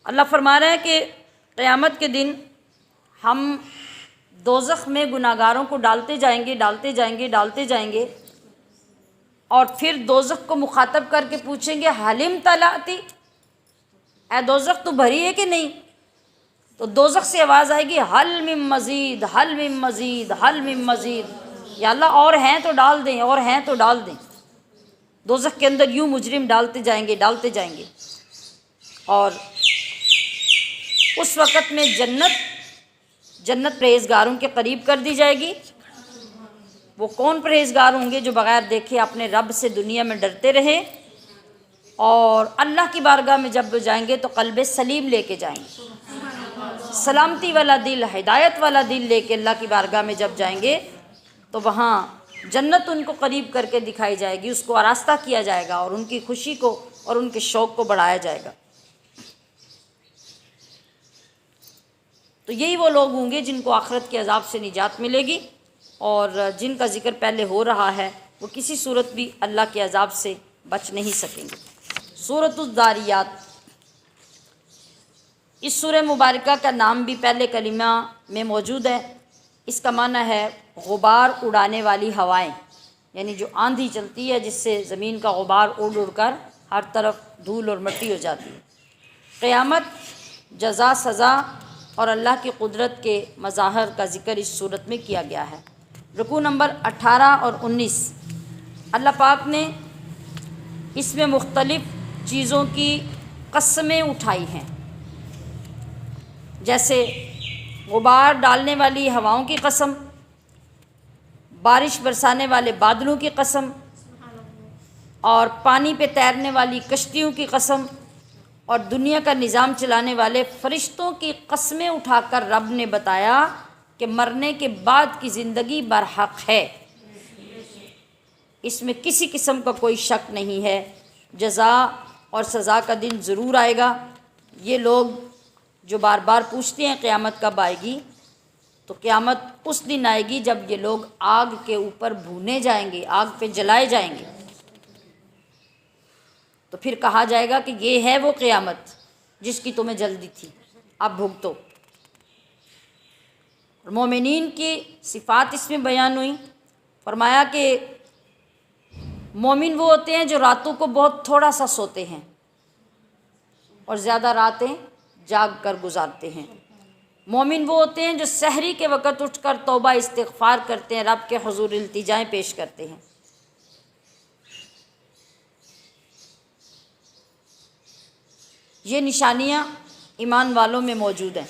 S1: اللہ فرما رہا ہے کہ قیامت کے دن ہم دوزخ میں گناہگاروں کو ڈالتے جائیں گے، ڈالتے جائیں گے، ڈالتے جائیں گے، اور پھر دوزخ کو مخاطب کر کے پوچھیں گے حلم تلاتی، اے دوزخ تو بھری ہے کہ نہیں؟ تو دوزخ سے آواز آئے گی حل من مزید، حل من مزید، حل من مزید، یا اللہ اور ہیں تو ڈال دیں، اور ہیں تو ڈال دیں۔ دوزخ کے اندر یوں مجرم ڈالتے جائیں گے، ڈالتے جائیں گے، اور اس وقت میں جنت پرہیزگاروں کے قریب کر دی جائے گی۔ وہ کون پرہیزگار ہوں گے جو بغیر دیکھے اپنے رب سے دنیا میں ڈرتے رہے، اور اللہ کی بارگاہ میں جب وہ جائیں گے تو قلب سلیم لے کے جائیں گے، سلامتی والا دل، ہدایت والا دل لے کے اللہ کی بارگاہ میں جب جائیں گے تو وہاں جنت ان کو قریب کر کے دکھائی جائے گی، اس کو آراستہ کیا جائے گا اور ان کی خوشی کو اور ان کے شوق کو بڑھایا جائے گا۔ تو یہی وہ لوگ ہوں گے جن کو آخرت کے عذاب سے نجات ملے گی، اور جن کا ذکر پہلے ہو رہا ہے وہ کسی صورت بھی اللہ کے عذاب سے بچ نہیں سکیں گے۔ سورۃ الذاریات، اس سورہ مبارکہ کا نام بھی پہلے کلمہ میں موجود ہے۔ اس کا معنی ہے غبار اڑانے والی ہوائیں، یعنی جو آندھی چلتی ہے جس سے زمین کا غبار اڑ اڑ کر ہر طرف دھول اور مٹی ہو جاتی ہے۔ قیامت، جزا، سزا اور اللہ کی قدرت کے مظاہر کا ذکر اس صورت میں کیا گیا ہے۔ رکوع نمبر 18 اور 19، اللہ پاک نے اس میں مختلف چیزوں کی قسمیں اٹھائی ہیں، جیسے غبار ڈالنے والی ہواؤں کی قسم، بارش برسانے والے بادلوں کی قسم، اور پانی پہ تیرنے والی کشتیوں کی قسم، اور دنیا کا نظام چلانے والے فرشتوں کی قسمیں اٹھا کر رب نے بتایا کہ مرنے کے بعد کی زندگی برحق ہے، اس میں کسی قسم کا کوئی شک نہیں ہے، جزا اور سزا کا دن ضرور آئے گا۔ یہ لوگ جو بار بار پوچھتے ہیں قیامت کب آئے گی، تو قیامت اس دن آئے گی جب یہ لوگ آگ کے اوپر بھونے جائیں گے، آگ پہ جلائے جائیں گے، تو پھر کہا جائے گا کہ یہ ہے وہ قیامت جس کی تمہیں جلدی تھی، اب بھگتو۔ اور مومنین کی صفات اس میں بیان ہوئی، فرمایا کہ مومن وہ ہوتے ہیں جو راتوں کو بہت تھوڑا سا سوتے ہیں اور زیادہ راتیں جاگ کر گزارتے ہیں۔ مومن وہ ہوتے ہیں جو سحری کے وقت اٹھ کر توبہ استغفار کرتے ہیں، رب کے حضور التجائیں پیش کرتے ہیں۔ یہ نشانیاں ایمان والوں میں موجود ہیں،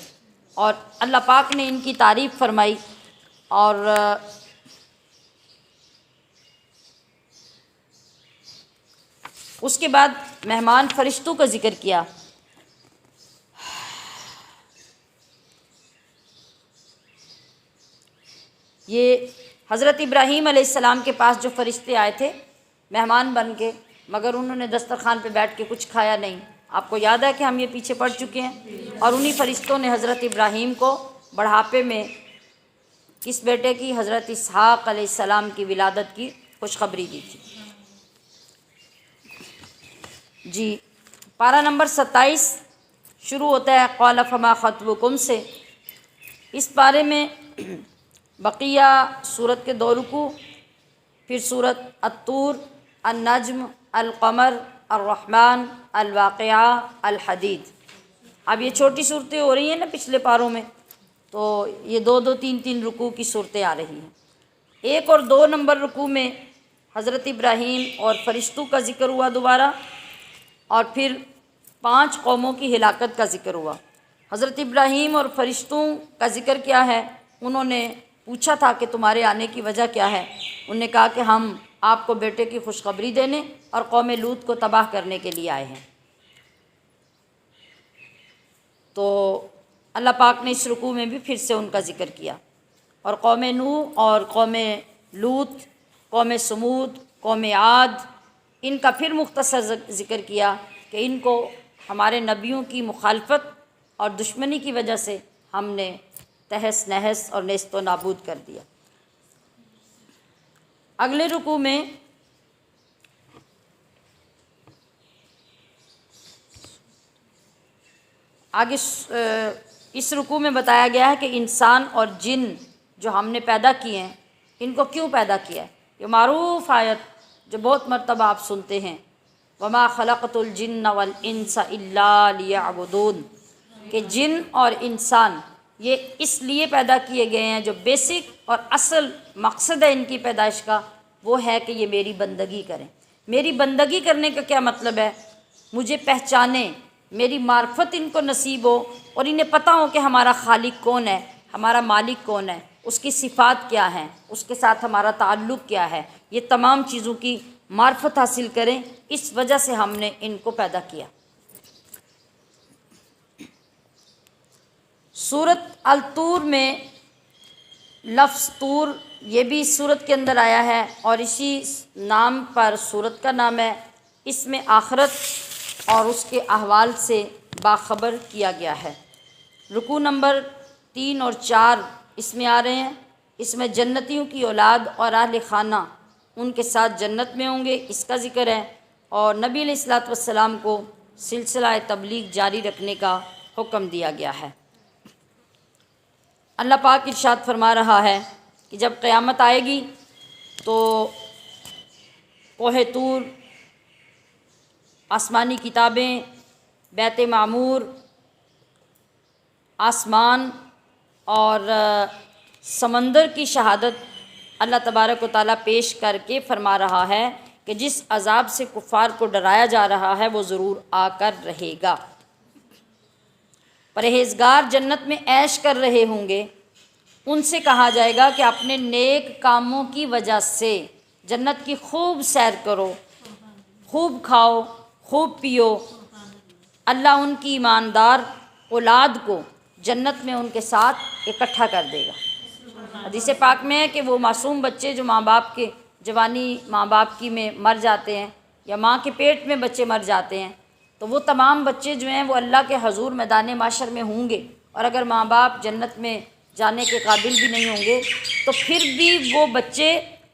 S1: اور اللہ پاک نے ان کی تعریف فرمائی، اور اس کے بعد مہمان فرشتوں کا ذکر کیا۔ یہ حضرت ابراہیم علیہ السلام کے پاس جو فرشتے آئے تھے مہمان بن کے، مگر انہوں نے دسترخوان پہ بیٹھ کے کچھ کھایا نہیں۔ آپ کو یاد ہے کہ ہم یہ پیچھے پڑ چکے ہیں، اور انہی فرشتوں نے حضرت ابراہیم کو بڑھاپے میں کس بیٹے کی، حضرت اسحاق علیہ السلام کی ولادت کی خوشخبری دی تھی۔ جی، پارہ نمبر 27 شروع ہوتا ہے قال فما خطبکم سے۔ اس پارے میں بقیہ سورت کے 2 رکوع، پھر سورت الطور، النجم، القمر، الرحمن، الواقعہ، الحدید۔ اب یہ چھوٹی صورتیں ہو رہی ہیں نا پچھلے پاروں میں، تو یہ 2 3 رکوع کی صورتیں آ رہی ہیں۔ 1 اور 2 نمبر رکوع میں حضرت ابراہیم اور فرشتوں کا ذکر ہوا دوبارہ، اور پھر 5 قوموں کی ہلاکت کا ذکر ہوا۔ حضرت ابراہیم اور فرشتوں کا ذکر کیا ہے؟ انہوں نے پوچھا تھا کہ تمہارے آنے کی وجہ کیا ہے؟ انہوں نے کہا کہ ہم آپ کو بیٹے کی خوشخبری دینے اور قوم لوط کو تباہ کرنے کے لیے آئے ہیں۔ تو اللہ پاک نے اس رکوع میں بھی پھر سے ان کا ذکر کیا، اور قوم نوح اور قوم لوط، قوم سمود، قوم عاد، ان کا پھر مختصر ذکر کیا کہ ان کو ہمارے نبیوں کی مخالفت اور دشمنی کی وجہ سے ہم نے تہس نہس اور نیست و نابود کر دیا۔ اگلے رکوع میں آگے اس رکوع میں بتایا گیا ہے کہ انسان اور جن جو ہم نے پیدا کیے ہیں، ان کو کیوں پیدا کیا ہے۔ یہ معروف آیت جو بہت مرتبہ آپ سنتے ہیں، وما خلقت الجن والانس الا لیعبدون، کہ جن اور انسان یہ اس لیے پیدا کیے گئے ہیں، جو بیسک اور اصل مقصد ہے ان کی پیدائش کا وہ ہے کہ یہ میری بندگی کریں۔ میری بندگی کرنے کا کیا مطلب ہے؟ مجھے پہچانیں، میری معرفت ان کو نصیب ہو، اور انہیں پتہ ہو کہ ہمارا خالق کون ہے، ہمارا مالک کون ہے، اس کی صفات کیا ہیں، اس کے ساتھ ہمارا تعلق کیا ہے، یہ تمام چیزوں کی معرفت حاصل کریں۔ اس وجہ سے ہم نے ان کو پیدا کیا۔ سورۃ الطور میں لفظ طور یہ بھی اس صورت کے اندر آیا ہے اور اسی نام پر صورت کا نام ہے۔ اس میں آخرت اور اس کے احوال سے باخبر کیا گیا ہے۔ رکوع نمبر 3 اور 4 اس میں آ رہے ہیں۔ اس میں جنتیوں کی اولاد اور اہل خانہ ان کے ساتھ جنت میں ہوں گے، اس کا ذکر ہے، اور نبی علیہ الصلوۃ والسلام کو سلسلہ تبلیغ جاری رکھنے کا حکم دیا گیا ہے۔ اللہ پاک ارشاد فرما رہا ہے کہ جب قیامت آئے گی تو کوہ طور، آسمانی کتابیں، بیت معمور، آسمان اور سمندر کی شہادت اللہ تبارک و تعالیٰ پیش کر کے فرما رہا ہے کہ جس عذاب سے کفار کو ڈرایا جا رہا ہے وہ ضرور آ کر رہے گا۔ پرہیزگار جنت میں عیش کر رہے ہوں گے، ان سے کہا جائے گا کہ اپنے نیک کاموں کی وجہ سے جنت کی خوب سیر کرو، خوب کھاؤ، خوب پیو۔ اللہ ان کی ایماندار اولاد کو جنت میں ان کے ساتھ اکٹھا کر دے گا۔ حدیث پاک میں ہے کہ وہ معصوم بچے جو ماں باپ کے جوانی ماں باپ کی میں مر جاتے ہیں یا ماں کے پیٹ میں بچے مر جاتے ہیں، تو وہ تمام بچے جو ہیں وہ اللہ کے حضور میدان محشر میں ہوں گے، اور اگر ماں باپ جنت میں جانے کے قابل بھی نہیں ہوں گے تو پھر بھی وہ بچے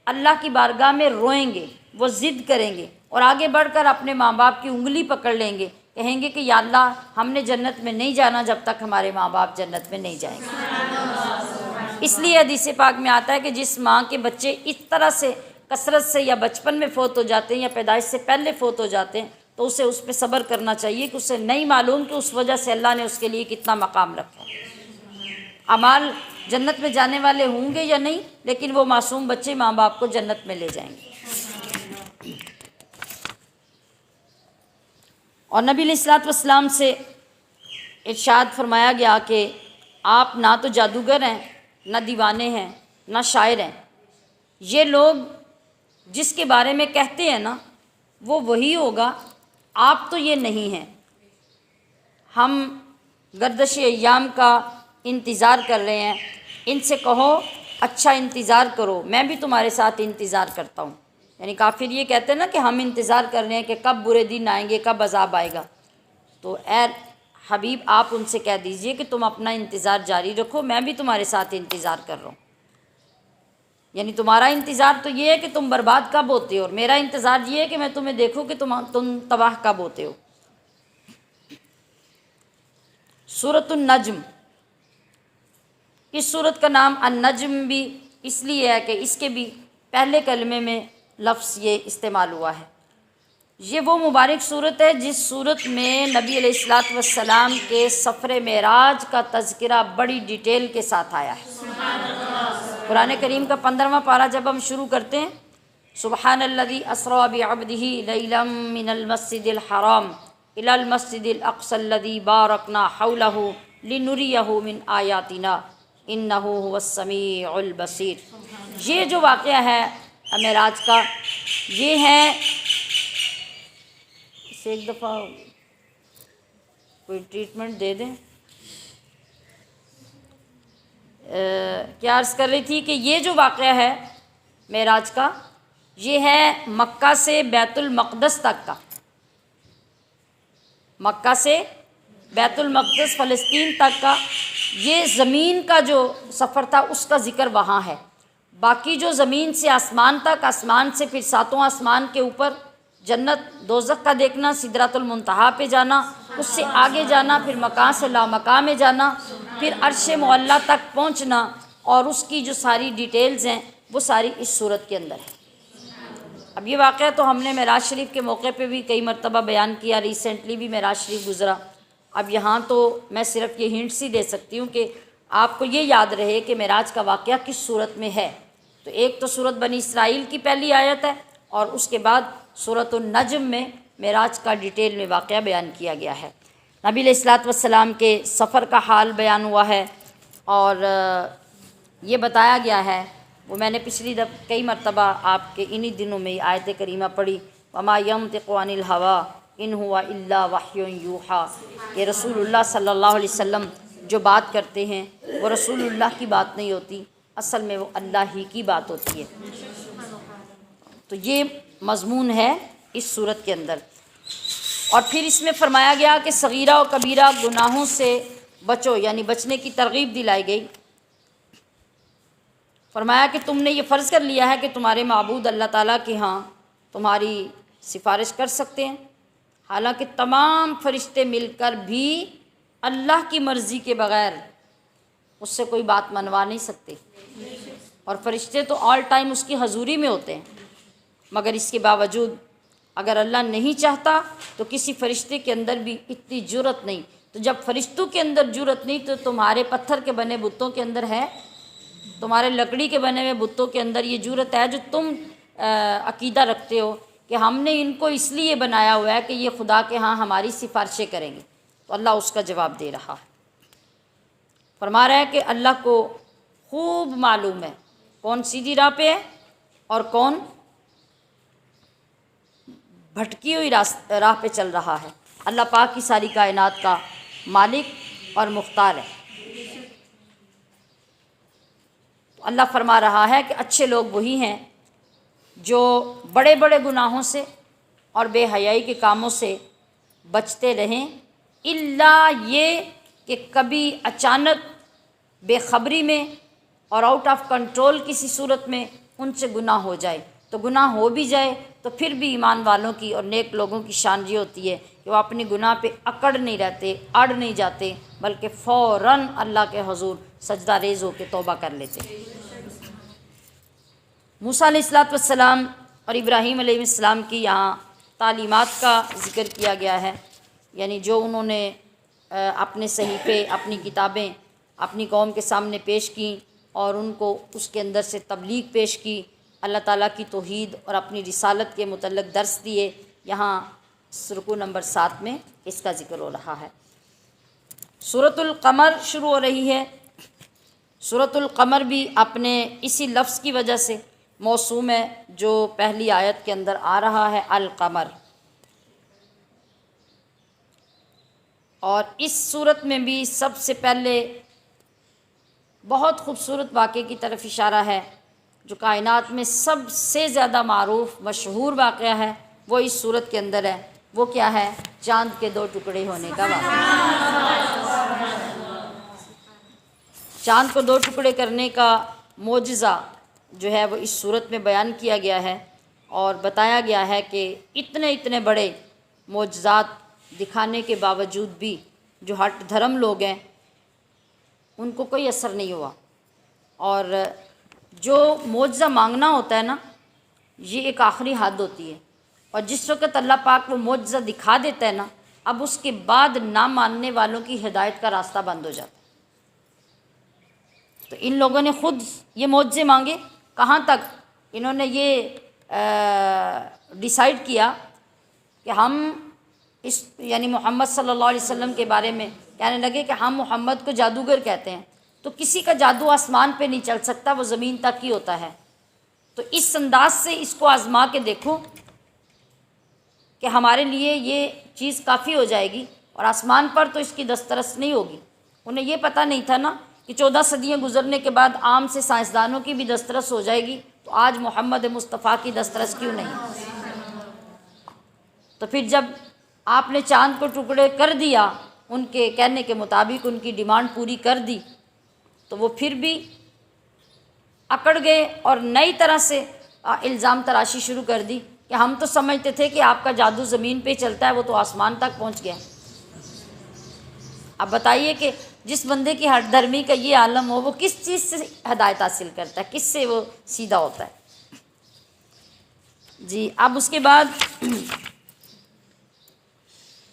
S1: اللہ کی بارگاہ میں روئیں گے، وہ ضد کریں گے اور آگے بڑھ کر اپنے ماں باپ کی انگلی پکڑ لیں گے، کہیں گے کہ یا اللہ ہم نے جنت میں نہیں جانا جب تک ہمارے ماں باپ جنت میں نہیں جائیں گے۔ اس لیے حدیث پاک میں آتا ہے کہ جس ماں کے بچے اس طرح سے کثرت سے یا بچپن میں فوت ہو جاتے ہیں یا پیدائش سے پہلے فوت ہو جاتے ہیں تو اسے اس پہ صبر کرنا چاہیے کہ اسے نہیں معلوم کہ اس وجہ سے اللہ نے اس کے لیے کتنا مقام رکھا ہے۔ اعمال جنت میں جانے والے ہوں گے یا نہیں، لیکن وہ معصوم بچے ماں باپ کو جنت میں لے جائیں گے۔ اور نبی علیہ الصلوۃ والسلام سے ارشاد فرمایا گیا کہ آپ نہ تو جادوگر ہیں، نہ دیوانے ہیں، نہ شاعر ہیں۔ یہ لوگ جس کے بارے میں کہتے ہیں نا وہ وہی ہوگا، آپ تو یہ نہیں ہیں۔ ہم گردش ایام کا انتظار کر رہے ہیں، ان سے کہو اچھا انتظار کرو، میں بھی تمہارے ساتھ انتظار کرتا ہوں۔ یعنی کافر یہ کہتے ہیں نا کہ ہم انتظار کر رہے ہیں کہ کب برے دن آئیں گے، کب عذاب آئے گا، تو اے حبیب آپ ان سے کہہ دیجئے کہ تم اپنا انتظار جاری رکھو، میں بھی تمہارے ساتھ انتظار کر رہا ہوں۔ یعنی تمہارا انتظار تو یہ ہے کہ تم برباد کب ہوتے ہو، اور میرا انتظار یہ ہے کہ میں تمہیں دیکھوں کہ تم تباہ کب ہوتے ہو۔ سورۃ النجم، اس سورت کا نام النجم بھی اس لیے ہے کہ اس کے بھی پہلے کلمے میں لفظ یہ استعمال ہوا ہے۔ یہ وہ مبارک صورت ہے جس صورت میں نبی علیہ الصلوۃ والسلام کے سفر معراج کا تذکرہ بڑی ڈیٹیل کے ساتھ آیا ہے۔ قرآن کریم کا 15واں پارہ جب ہم شروع کرتے ہیں، سبحان الذی اسریٰ بعبدہ لیلا من المسجد الحرام الی المسجد الاقصی الذی بارکنا حولہ لنریہ من آیاتنا انہ هو السمیع البصیر۔ یہ جو واقعہ ہے معراج کا، یہ ہے، اسے ایک دفعہ کوئی ٹریٹمنٹ دے دیں۔ کیا عرض کر رہی تھی کہ یہ جو واقعہ ہے معراج کا، یہ ہے مکہ سے بیت المقدس تک کا، مکہ سے بیت المقدس فلسطین تک کا یہ زمین کا جو سفر تھا اس کا ذکر وہاں ہے۔ باقی جو زمین سے آسمان تک، آسمان سے پھر ساتوں آسمان کے اوپر جنت دوزخ کا دیکھنا، سدرۃ المنتہا پہ جانا، اس سے آگے جانا، پھر مکان سے لامکان میں جانا، پھر عرش معلیٰ تک پہنچنا، اور اس کی جو ساری ڈیٹیلز ہیں وہ ساری اس صورت کے اندر ہے۔ اب یہ واقعہ تو ہم نے معراج شریف کے موقع پہ بھی کئی مرتبہ بیان کیا، ریسنٹلی بھی معراج شریف گزرا۔ اب یہاں تو میں صرف یہ ہنٹس ہی دے سکتی ہوں کہ آپ کو یہ یاد رہے کہ معراج کا واقعہ کس صورت میں ہے۔ تو ایک تو سورۃ بنی اسرائیل کی پہلی آیت ہے، اور اس کے بعد سورۃ النجم میں معراج کا ڈیٹیل میں واقعہ بیان کیا گیا ہے۔ نبی علیہ الصلوۃ والسلام کے سفر کا حال بیان ہوا ہے، اور یہ بتایا گیا ہے، وہ میں نے پچھلی کئی مرتبہ آپ کے انہی دنوں میں آیت کریمہ پڑھی، وما ینطق عن الہویٰ ان ہوا الا وحی یوحیٰ، کہ رسول اللہ صلی اللہ علیہ وسلم جو بات کرتے ہیں وہ رسول اللہ کی بات نہیں ہوتی، اصل میں وہ اللہ ہی کی بات ہوتی ہے۔ تو یہ مضمون ہے اس صورت کے اندر۔ اور پھر اس میں فرمایا گیا کہ صغیرہ و کبیرہ گناہوں سے بچو، یعنی بچنے کی ترغیب دلائی گئی۔ فرمایا کہ تم نے یہ فرض کر لیا ہے کہ تمہارے معبود اللہ تعالیٰ کے ہاں تمہاری سفارش کر سکتے ہیں، حالانکہ تمام فرشتے مل کر بھی اللہ کی مرضی کے بغیر اس سے کوئی بات منوا نہیں سکتے، اور فرشتے تو آل ٹائم اس کی حضوری میں ہوتے ہیں، مگر اس کے باوجود اگر اللہ نہیں چاہتا تو کسی فرشتے کے اندر بھی اتنی جرأت نہیں۔ تو جب فرشتوں کے اندر جرأت نہیں تو تمہارے پتھر کے بنے بتوں کے اندر ہے، تمہارے لکڑی کے بنے ہوئے بتوں کے اندر یہ جرأت ہے جو تم عقیدہ رکھتے ہو کہ ہم نے ان کو اس لیے بنایا ہوا ہے کہ یہ خدا کے ہاں ہماری سفارشیں کریں گے۔ تو اللہ اس کا جواب دے رہا ہے، فرما رہا ہے کہ اللہ کو خوب معلوم ہے کون سیدھی راہ پہ ہے اور کون بھٹکی ہوئی راہ پہ چل رہا ہے۔ اللہ پاک کی ساری کائنات کا مالک اور مختار ہے۔ تو اللہ فرما رہا ہے کہ اچھے لوگ وہی ہیں جو بڑے بڑے گناہوں سے اور بے حیائی کے کاموں سے بچتے رہیں، الا یہ کہ کبھی اچانک بے خبری میں اور آؤٹ آف کنٹرول کسی صورت میں ان سے گناہ ہو جائے۔ تو گناہ ہو بھی جائے تو پھر بھی ایمان والوں کی اور نیک لوگوں کی شان یہ ہوتی ہے کہ وہ اپنے گناہ پہ اکڑ نہیں رہتے، اڑ نہیں جاتے، بلکہ فوراً اللہ کے حضور سجدہ ریز ہو کے توبہ کر لیتے۔ موسیٰ علیہ السلام اور ابراہیم علیہ السلام کی یہاں تعلیمات کا ذکر کیا گیا ہے، یعنی جو انہوں نے اپنے صحیفے، اپنی کتابیں اپنی قوم کے سامنے پیش کیں اور ان کو اس کے اندر سے تبلیغ پیش کی، اللہ تعالیٰ کی توحید اور اپنی رسالت کے متعلق درس دیے۔ یہاں رکوع نمبر 7 میں اس کا ذکر ہو رہا ہے۔ سورۃ القمر شروع ہو رہی ہے۔ سورۃ القمر بھی اپنے اسی لفظ کی وجہ سے موسوم ہے جو پہلی آیت کے اندر آ رہا ہے، القمر۔ اور اس صورت میں بھی سب سے پہلے بہت خوبصورت واقعے کی طرف اشارہ ہے، جو کائنات میں سب سے زیادہ معروف مشہور واقعہ ہے وہ اس صورت کے اندر ہے۔ وہ کیا ہے؟ چاند کے 2 ٹکڑے ہونے کا واقعہ۔ چاند کو 2 ٹکڑے کرنے کا معجزہ جو ہے وہ اس صورت میں بیان کیا گیا ہے، اور بتایا گیا ہے کہ اتنے بڑے معجزات دکھانے کے باوجود بھی جو ہٹ دھرم لوگ ہیں ان کو کوئی اثر نہیں ہوا۔ اور جو معجزہ مانگنا ہوتا ہے نا، یہ ایک آخری حد ہوتی ہے، اور جس وقت اللہ پاک وہ معجزہ دکھا دیتا ہے نا، اب اس کے بعد نہ ماننے والوں کی ہدایت کا راستہ بند ہو جاتا ہے۔ تو ان لوگوں نے خود یہ معجزے مانگے، کہاں تک انہوں نے یہ ڈیسائیڈ کیا کہ ہم اس یعنی محمد صلی اللہ علیہ وسلم کے بارے میں کہنے لگے کہ ہم محمد کو جادوگر کہتے ہیں، تو کسی کا جادو آسمان پہ نہیں چل سکتا، وہ زمین تک ہی ہوتا ہے۔ تو اس انداز سے اس کو آزما کے دیکھو کہ ہمارے لیے یہ چیز کافی ہو جائے گی، اور آسمان پر تو اس کی دسترس نہیں ہوگی۔ انہیں یہ پتہ نہیں تھا نا کہ 14 صدیاں گزرنے کے بعد عام سے سائنسدانوں کی بھی دسترس ہو جائے گی، تو آج محمد مصطفیٰ کی دسترس کیوں نہیں؟ تو پھر جب آپ نے چاند کو ٹکڑے کر دیا، ان کے کہنے کے مطابق ان کی ڈیمانڈ پوری کر دی، تو وہ پھر بھی اکڑ گئے اور نئی طرح سے الزام تراشی شروع کر دی کہ ہم تو سمجھتے تھے کہ آپ کا جادو زمین پہ چلتا ہے، وہ تو آسمان تک پہنچ گیا۔ اب بتائیے کہ جس بندے کی ہٹ دھرمی کا یہ عالم ہو، وہ کس چیز سے ہدایت حاصل کرتا ہے، کس سے وہ سیدھا ہوتا ہے؟ جی، اب اس کے بعد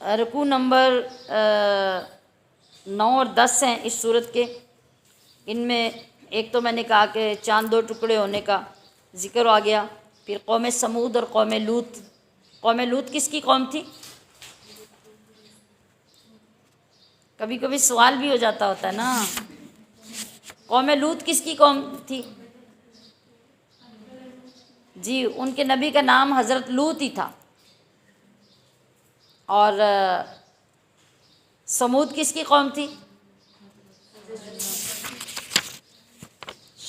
S1: رکوع نمبر 9 اور 10 ہیں اس صورت کے۔ ان میں ایک تو میں نے کہا کہ چاند 2 ٹکڑے ہونے کا ذکر آ گیا، پھر قوم سمود اور قوم لوط۔ قوم لوط کس کی قوم تھی؟ کبھی کبھی سوال بھی ہو جاتا ہوتا ہے نا، قوم لوط کس کی قوم تھی؟ جی، ان کے نبی کا نام حضرت لوط ہی تھا۔ اور سمود کس کی قوم تھی؟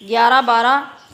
S1: 11, 12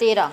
S1: 13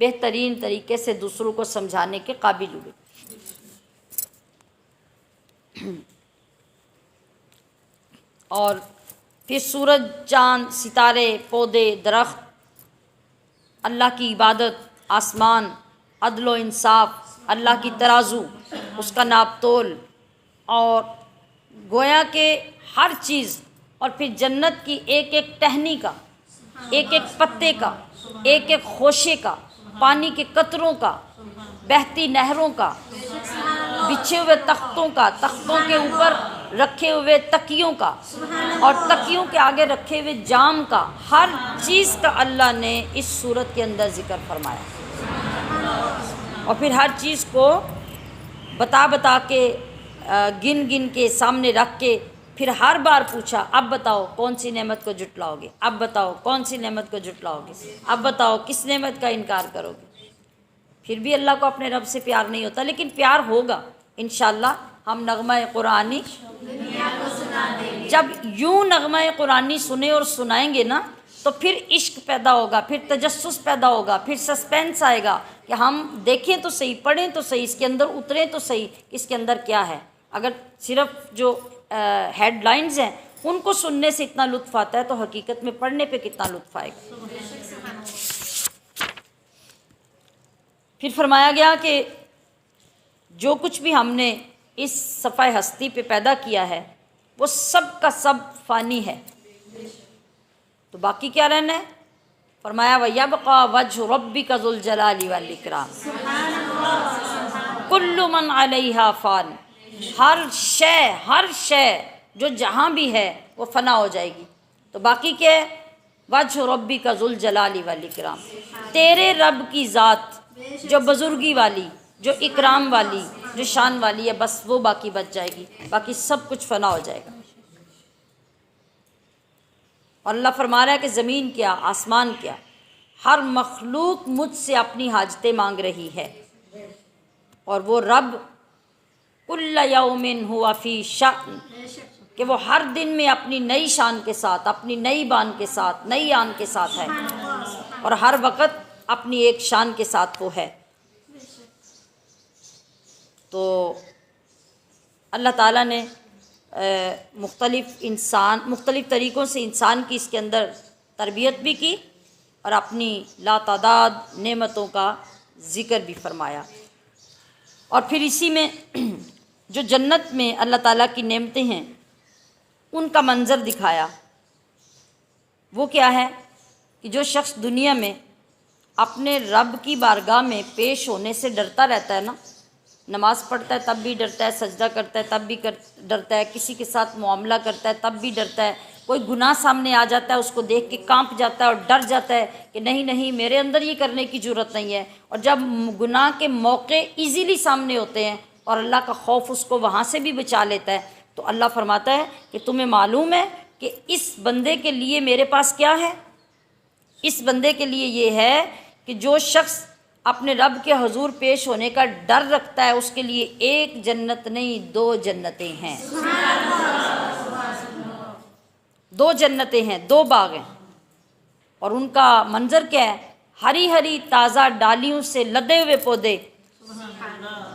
S1: بہترین طریقے سے دوسروں کو سمجھانے کے قابل ہوئے۔ اور پھر سورج، چاند، ستارے، پودے، درخت، اللہ کی عبادت، آسمان، عدل و انصاف، اللہ کی ترازو، اس کا ناپ تول، اور گویا کہ ہر چیز، اور پھر جنت کی ایک ایک ٹہنی کا، ایک ایک پتے کا، ایک ایک خوشے کا، پانی کے قطروں کا، بہتی نہروں کا، بچھے ہوئے تختوں کا، تختوں کے اوپر رکھے ہوئے تکیوں کا، اور تکیوں کے آگے رکھے ہوئے جام کا، ہر چیز کا اللہ نے اس صورت کے اندر ذکر فرمایا، اور پھر ہر چیز کو بتا بتا کے، گن گن کے سامنے رکھ کے، پھر ہر بار پوچھا اب بتاؤ کون سی نعمت کو جھٹلاؤ گے، اب بتاؤ کون سی نعمت کو جھٹلاؤ گے، اب بتاؤ کس نعمت کا انکار کرو گے۔ پھر بھی اللہ کو اپنے رب سے پیار نہیں ہوتا، لیکن پیار ہوگا انشاءاللہ۔ ہم نغمہ قرآنی جب یوں نغمہ قرآنی سنیں اور سنائیں گے نا، تو پھر عشق پیدا ہوگا، پھر تجسس پیدا ہوگا، پھر سسپینس آئے گا کہ ہم دیکھیں تو صحیح، پڑھیں تو صحیح، اس کے اندر اتریں تو صحیح، اس کے اندر کیا ہے۔ اگر صرف جو ہیڈ لائنز ہیں ان کو سننے سے اتنا لطف آتا ہے، تو حقیقت میں پڑھنے پہ کتنا لطف آئے گا۔ پھر فرمایا گیا کہ جو کچھ بھی ہم نے اس صفحہ ہستی پہ پیدا کیا ہے وہ سب کا سب فانی ہے، تو باقی کیا رہنا ہے؟ فرمایا وَيَبْقَى وَجْهُ رَبِّكَ ذُو الْجَلَالِ وَالْإِكْرَامِ، كُلُّ مَنْ عَلَيْهَا فان، ہر شے جو جہاں بھی ہے وہ فنا ہو جائے گی، تو باقی کیا ہے؟ وجہ ربی کا ذو الجلال والاکرام، تیرے رب کی ذات جو بزرگی والی، جو اکرام والی، جو شان والی ہے، بس وہ باقی بچ جائے گی، باقی سب کچھ فنا ہو جائے گا۔ اور اللہ فرما رہا ہے کہ زمین کیا، آسمان کیا، ہر مخلوق مجھ سے اپنی حاجتیں مانگ رہی ہے، اور وہ رب کل یوم ہوا فی شأن، کہ وہ ہر دن میں اپنی نئی شان کے ساتھ، اپنی نئی بان کے ساتھ، نئی آن کے ساتھ ہے، اور ہر وقت اپنی ایک شان کے ساتھ وہ ہے۔ تو اللہ تعالیٰ نے مختلف طریقوں سے انسان کی اس کے اندر تربیت بھی کی، اور اپنی لاتعداد نعمتوں کا ذکر بھی فرمایا۔ اور پھر اسی میں جو جنت میں اللہ تعالیٰ کی نعمتیں ہیں ان کا منظر دکھایا۔ وہ کیا ہے کہ جو شخص دنیا میں اپنے رب کی بارگاہ میں پیش ہونے سے ڈرتا رہتا ہے نا، نماز پڑھتا ہے تب بھی ڈرتا ہے، سجدہ کرتا ہے تب بھی ڈرتا ہے، کسی کے ساتھ معاملہ کرتا ہے تب بھی ڈرتا ہے، کوئی گناہ سامنے آ جاتا ہے اس کو دیکھ کے کانپ جاتا ہے اور ڈر جاتا ہے کہ نہیں میرے اندر یہ کرنے کی جرت نہیں ہے، اور جب گناہ کے موقع ایزیلی سامنے ہوتے ہیں اور اللہ کا خوف اس کو وہاں سے بھی بچا لیتا ہے، تو اللہ فرماتا ہے کہ تمہیں معلوم ہے کہ اس بندے کے لیے میرے پاس کیا ہے؟ اس بندے کے لیے یہ ہے کہ جو شخص اپنے رب کے حضور پیش ہونے کا ڈر رکھتا ہے، اس کے لیے ایک جنت نہیں 2 جنتیں ہیں، 2 جنتیں ہیں، 2 باغ ہیں، اور ان کا منظر کیا ہے؟ ہری ہری تازہ ڈالیوں سے لدے ہوئے پودے،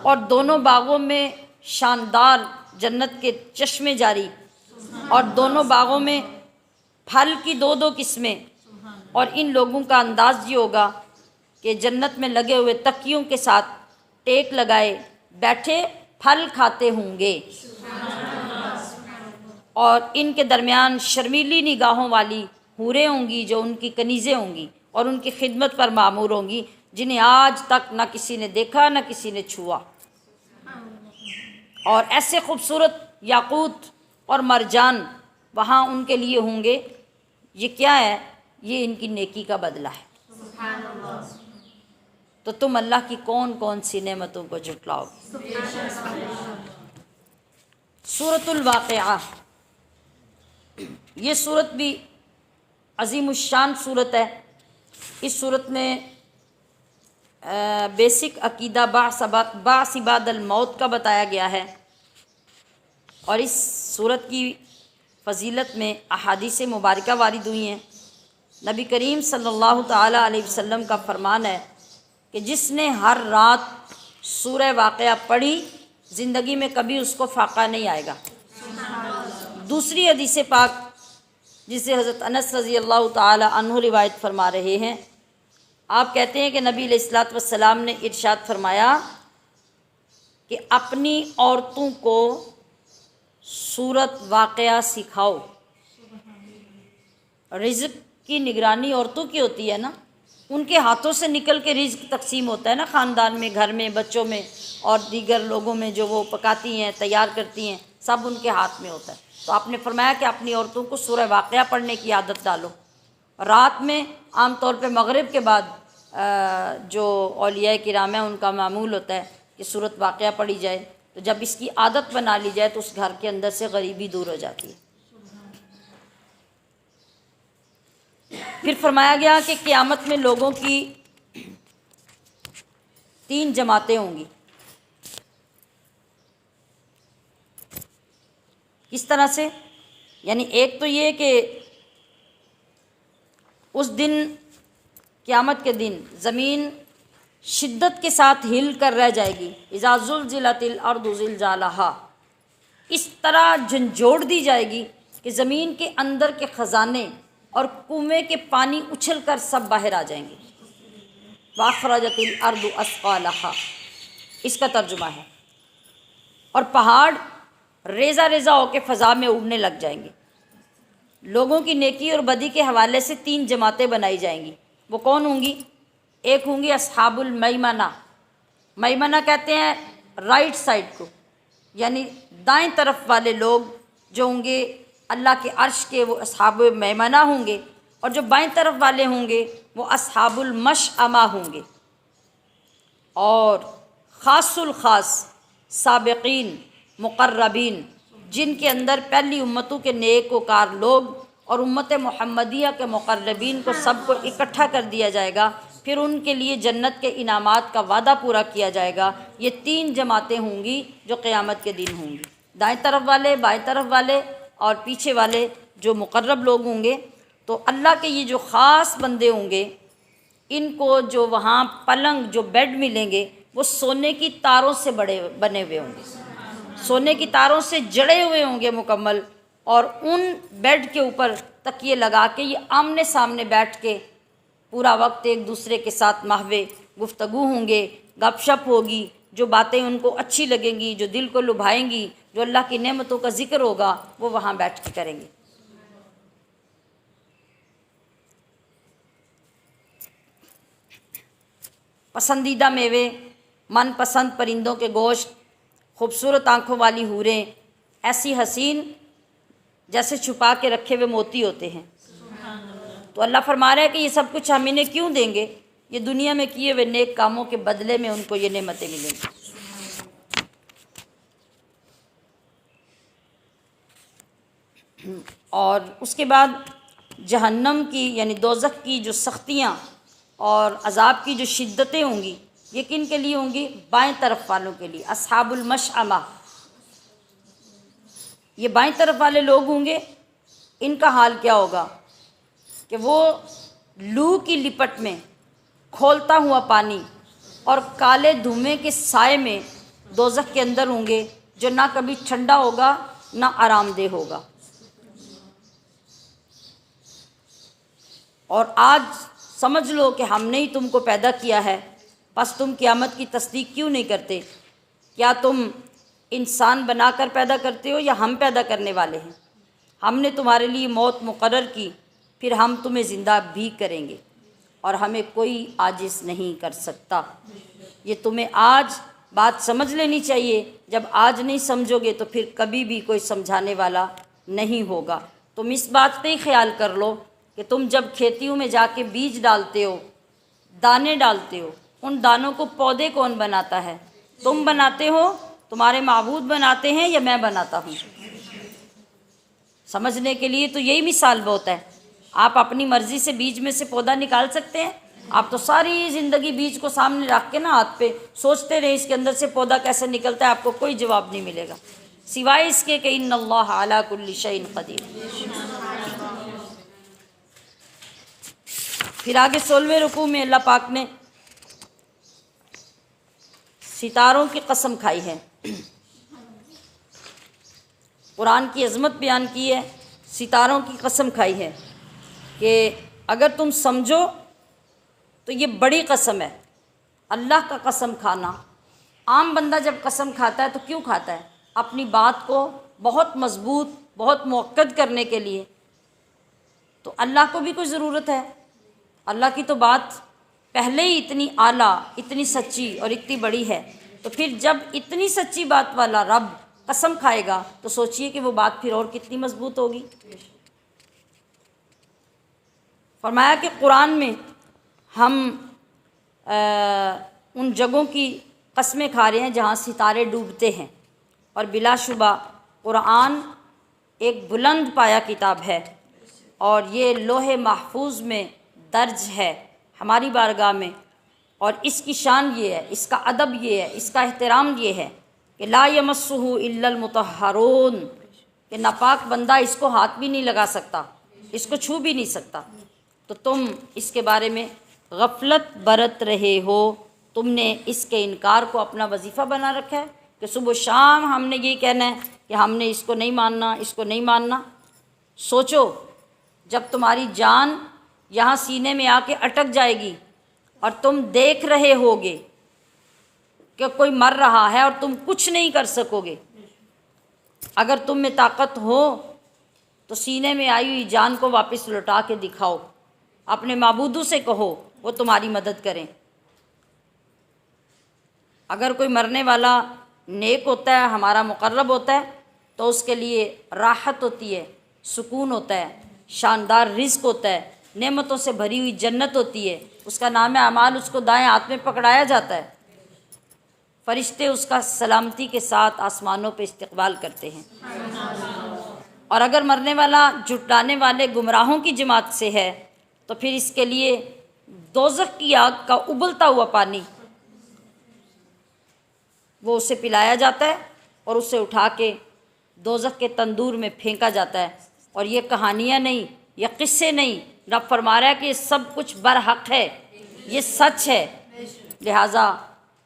S1: اور دونوں باغوں میں شاندار جنت کے چشمے جاری، اور دونوں باغوں میں پھل کی 2 قسمیں، اور ان لوگوں کا انداز یہ ہوگا کہ جنت میں لگے ہوئے تکیوں کے ساتھ ٹیک لگائے بیٹھے پھل کھاتے ہوں گے، اور ان کے درمیان شرمیلی نگاہوں والی حوریں ہوں گی جو ان کی کنیزیں ہوں گی اور ان کی خدمت پر مامور ہوں گی، جنہیں آج تک نہ کسی نے دیکھا نہ کسی نے چھوا، اور ایسے خوبصورت یاقوت اور مرجان وہاں ان کے لیے ہوں گے۔ یہ کیا ہے؟ یہ ان کی نیکی کا بدلہ ہے۔ تو تم اللہ کی کون کون سی نعمتوں کو جھٹلاؤ گے؟ سورۃ الواقعہ، یہ صورت بھی عظیم الشان صورت ہے۔ اس صورت میں بیسک عقیدہ بعث بعد الموت کا بتایا گیا ہے، اور اس صورت کی فضیلت میں احادیث مبارکہ وارد ہوئی ہیں۔ نبی کریم صلی اللہ تعالیٰ علیہ وسلم کا فرمان ہے کہ جس نے ہر رات سورہ واقعہ پڑھی زندگی میں کبھی اس کو فاقہ نہیں آئے گا۔ دوسری حدیث پاک جسے حضرت انس رضی اللہ تعالی عنہ روایت فرما رہے ہیں، آپ کہتے ہیں کہ نبی علیہ الصلوۃ والسلام نے ارشاد فرمایا کہ اپنی عورتوں کو سورۃ واقعہ سکھاؤ۔ رزق کی نگرانی عورتوں کی ہوتی ہے نا، ان کے ہاتھوں سے نکل کے رزق تقسیم ہوتا ہے نا، خاندان میں، گھر میں، بچوں میں اور دیگر لوگوں میں جو وہ پکاتی ہیں، تیار کرتی ہیں، سب ان کے ہاتھ میں ہوتا ہے۔ تو آپ نے فرمایا کہ اپنی عورتوں کو سورہ واقعہ پڑھنے کی عادت ڈالو۔ رات میں عام طور پہ مغرب کے بعد جو اولیاء کرام ہیں ان کا معمول ہوتا ہے کہ سورۃ واقعہ پڑھی جائے، تو جب اس کی عادت بنا لی جائے تو اس گھر کے اندر سے غریبی دور ہو جاتی ہے۔ پھر فرمایا گیا کہ قیامت میں لوگوں کی 3 جماعتیں ہوں گی۔ کس طرح سے؟ یعنی ایک تو یہ کہ اس دن، قیامت کے دن، زمین شدت کے ساتھ ہل کر رہ جائے گی۔ اذا زلزلت الارض زلزالہا، اس طرح جھنجھوڑ دی جائے گی کہ زمین کے اندر کے خزانے اور کنویں کے پانی اچھل کر سب باہر آ جائیں گے۔ واخرجت الارض اثقالہا، اس کا ترجمہ ہے۔ اور پہاڑ ریزہ ریزہ ہو کے فضا میں اڑنے لگ جائیں گے۔ لوگوں کی نیکی اور بدی کے حوالے سے 3 جماعتیں بنائی جائیں گی۔ وہ کون ہوں گی؟ ایک ہوں گی اصحاب المیمنہ۔ میمنہ کہتے ہیں رائٹ سائڈ کو، یعنی دائیں طرف والے لوگ جو ہوں گے اللہ کے عرش کے، وہ اصحاب میمنہ ہوں گے، اور جو بائیں طرف والے ہوں گے وہ اصحاب المشأمہ ہوں گے۔ اور خاص الخاص سابقین مقربین، جن کے اندر پہلی امتوں کے نیک وکار لوگ اور امت محمدیہ کے مقربین کو سب کو اکٹھا کر دیا جائے گا، پھر ان کے لیے جنت کے انعامات کا وعدہ پورا کیا جائے گا۔ یہ 3 جماعتیں ہوں گی جو قیامت کے دن ہوں گی، دائیں طرف والے، بائیں طرف والے اور پیچھے والے جو مقرب لوگ ہوں گے۔ تو اللہ کے یہ جو خاص بندے ہوں گے، ان کو جو وہاں پلنگ، جو بیڈ ملیں گے، وہ سونے کی تاروں سے بنے ہوئے ہوں گے، سونے کی تاروں سے جڑے ہوئے ہوں گے مکمل، اور ان بیڈ کے اوپر تکیے لگا کے یہ آمنے سامنے بیٹھ کے پورا وقت ایک دوسرے کے ساتھ محو گفتگو ہوں گے، گپ شپ ہوگی، جو باتیں ان کو اچھی لگیں گی، جو دل کو لبھائیں گی، جو اللہ کی نعمتوں کا ذکر ہوگا، وہ وہاں بیٹھ کے کریں گے۔ پسندیدہ میوے، من پسند پرندوں کے گوشت، خوبصورت آنکھوں والی حوریں، ایسی حسین جیسے چھپا کے رکھے ہوئے موتی ہوتے ہیں۔ تو اللہ فرما رہا ہے کہ یہ سب کچھ ہم انہیں کیوں دیں گے؟ یہ دنیا میں کیے ہوئے نیک کاموں کے بدلے میں ان کو یہ نعمتیں ملیں گی۔ اور اس کے بعد جہنم کی یعنی دوزخ کی جو سختیاں اور عذاب کی جو شدتیں ہوں گی، یہ کن کے لیے ہوں گی؟ بائیں طرف والوں کے لیے، اصحاب المشأمہ۔ یہ بائیں طرف والے لوگ ہوں گے، ان کا حال کیا ہوگا کہ وہ لو کی لپٹ میں کھولتا ہوا پانی اور کالے دھوئیں کے سائے میں دوزخ کے اندر ہوں گے، جو نہ کبھی ٹھنڈا ہوگا نہ آرام دہ ہوگا۔ اور آج سمجھ لو کہ ہم نے ہی تم کو پیدا کیا ہے، بس تم قیامت کی تصدیق کیوں نہیں کرتے؟ کیا تم انسان بنا کر پیدا کرتے ہو یا ہم پیدا کرنے والے ہیں؟ ہم نے تمہارے لیے موت مقرر کی، پھر ہم تمہیں زندہ بھی کریں گے، اور ہمیں کوئی عاجز نہیں کر سکتا۔ یہ تمہیں آج بات سمجھ لینی چاہیے، جب آج نہیں سمجھو گے تو پھر کبھی بھی کوئی سمجھانے والا نہیں ہوگا۔ تم اس بات پہ ہی خیال کر لو کہ تم جب کھیتیوں میں جا کے بیج ڈالتے ہو، دانے ڈالتے ہو، ان دانوں کو پودے کون بناتا ہے؟ تم بناتے ہو، تمہارے معبود بناتے ہیں، یا میں بناتا ہوں؟ سمجھنے کے لیے تو یہی مثال بہت ہے۔ آپ اپنی مرضی سے بیج میں سے پودا نکال سکتے ہیں؟ آپ تو ساری زندگی بیج کو سامنے رکھ کے نا ہاتھ پہ سوچتے رہے اس کے اندر سے پودا کیسے نکلتا ہے، آپ کو کوئی جواب نہیں ملے گا سوائے اس کے کہ ان اللہ علی کل شیء قدیر۔ پھر آگے 16ویں رکوع میں اللہ پاک نے ستاروں کی قسم کھائی ہے۔ قرآن کی عظمت بیان کی ہے، ستاروں کی قسم کھائی ہے کہ اگر تم سمجھو تو یہ بڑی قسم ہے۔ اللہ کا قسم کھانا، عام بندہ جب قسم کھاتا ہے تو کیوں کھاتا ہے؟ اپنی بات کو بہت مضبوط، بہت مؤکد کرنے کے لیے۔ تو اللہ کو بھی کوئی ضرورت ہے؟ اللہ کی تو بات پہلے ہی اتنی اعلیٰ، اتنی سچی اور اتنی بڑی ہے، تو پھر جب اتنی سچی بات والا رب قسم کھائے گا تو سوچئے کہ وہ بات پھر اور کتنی مضبوط ہوگی۔ فرمایا کہ قرآن میں ہم ان جگہوں کی قسمیں کھا رہے ہیں جہاں ستارے ڈوبتے ہیں، اور بلا شبہ قرآن ایک بلند پایہ کتاب ہے، اور یہ لوح محفوظ میں درج ہے ہماری بارگاہ میں، اور اس کی شان یہ ہے، اس کا ادب یہ ہے، اس کا احترام یہ ہے کہ لا یمسہ الا المطہرون، کہ ناپاک بندہ اس کو ہاتھ بھی نہیں لگا سکتا، اس کو چھو بھی نہیں سکتا۔ تو تم اس کے بارے میں غفلت برت رہے ہو، تم نے اس کے انکار کو اپنا وظیفہ بنا رکھا ہے کہ صبح و شام ہم نے یہ کہنا ہے کہ ہم نے اس کو نہیں ماننا، اس کو نہیں ماننا۔ سوچو جب تمہاری جان یہاں سینے میں آ کے اٹک جائے گی اور تم دیکھ رہے ہوگے کہ کوئی مر رہا ہے اور تم کچھ نہیں کر سکو گے، اگر تم میں طاقت ہو تو سینے میں آئی ہوئی جان کو واپس لوٹا کے دکھاؤ، اپنے معبودوں سے کہو وہ تمہاری مدد کریں۔ اگر کوئی مرنے والا نیک ہوتا ہے، ہمارا مقرب ہوتا ہے، تو اس کے لیے راحت ہوتی ہے، سکون ہوتا ہے، شاندار رزق ہوتا ہے، نعمتوں سے بھری ہوئی جنت ہوتی ہے، اس کا نام اعمال اس کو دائیں ہاتھ میں پکڑایا جاتا ہے، فرشتے اس کا سلامتی کے ساتھ آسمانوں پہ استقبال کرتے ہیں۔ اور اگر مرنے والا جھٹلانے والے گمراہوں کی جماعت سے ہے تو پھر اس کے لیے دوزخ کی آگ کا ابلتا ہوا پانی وہ اسے پلایا جاتا ہے اور اسے اٹھا کے دوزخ کے تندور میں پھینکا جاتا ہے۔ اور یہ کہانیاں نہیں، یہ قصے نہیں، رب فرما رہا ہے کہ یہ سب کچھ برحق ہے، یہ سچ ہے۔ لہٰذا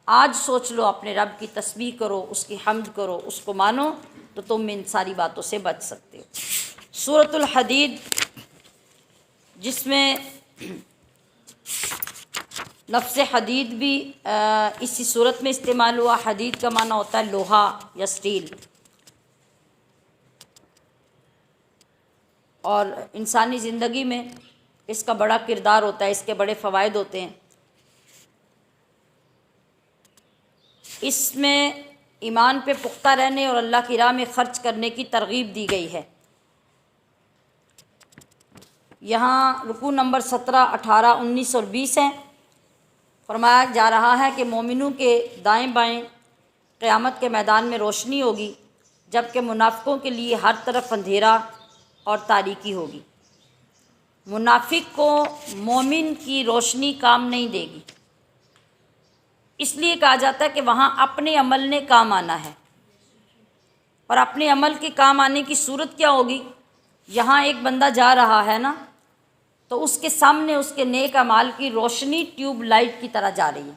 S1: آج سوچ لو، اپنے رب کی تسبیح کرو، اس کی حمد کرو، اس کو مانو، تو تم ان ساری باتوں سے بچ سکتے ہو۔ سورۃ الحدید، جس میں لفظ حدید بھی اسی صورت میں استعمال ہوا۔ حدید کا معنی ہوتا ہے لوہا یا سٹیل، اور انسانی زندگی میں اس کا بڑا کردار ہوتا ہے، اس کے بڑے فوائد ہوتے ہیں۔ اس میں ایمان پہ پختہ رہنے اور اللہ کی راہ میں خرچ کرنے کی ترغیب دی گئی ہے۔ یہاں رکوع نمبر 17، 18، 19 اور 20 ہیں۔ فرمایا جا رہا ہے کہ مومنوں کے دائیں بائیں قیامت کے میدان میں روشنی ہوگی، جبکہ منافقوں کے لیے ہر طرف اندھیرا اور تاریکی ہوگی۔ منافق کو مومن کی روشنی کام نہیں دے گی، اس لیے کہا جاتا ہے کہ وہاں اپنے عمل نے کام آنا ہے۔ اور اپنے عمل کے کام آنے کی صورت کیا ہوگی؟ یہاں ایک بندہ جا رہا ہے نا، تو اس کے سامنے اس کے نیک اعمال کی روشنی ٹیوب لائٹ کی طرح جا رہی ہے،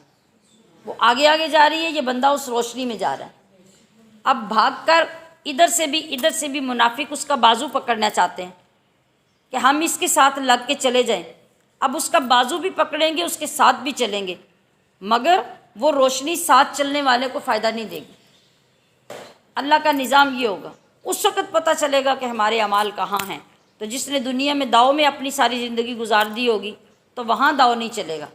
S1: وہ آگے آگے جا رہی ہے، یہ بندہ اس روشنی میں جا رہا ہے۔ اب بھاگ کر ادھر سے بھی منافق اس کا بازو پکڑنا چاہتے ہیں کہ ہم اس کے ساتھ لگ کے چلے جائیں۔ اب اس کا بازو بھی پکڑیں گے، اس کے ساتھ بھی چلیں گے، مگر وہ روشنی ساتھ چلنے والے کو فائدہ نہیں دے گی۔ اللہ کا نظام یہ ہوگا، اس وقت پتہ چلے گا کہ ہمارے اعمال کہاں ہیں۔ تو جس نے دنیا میں داؤ میں اپنی ساری زندگی گزار دی ہوگی تو وہاں داؤ نہیں چلے گا۔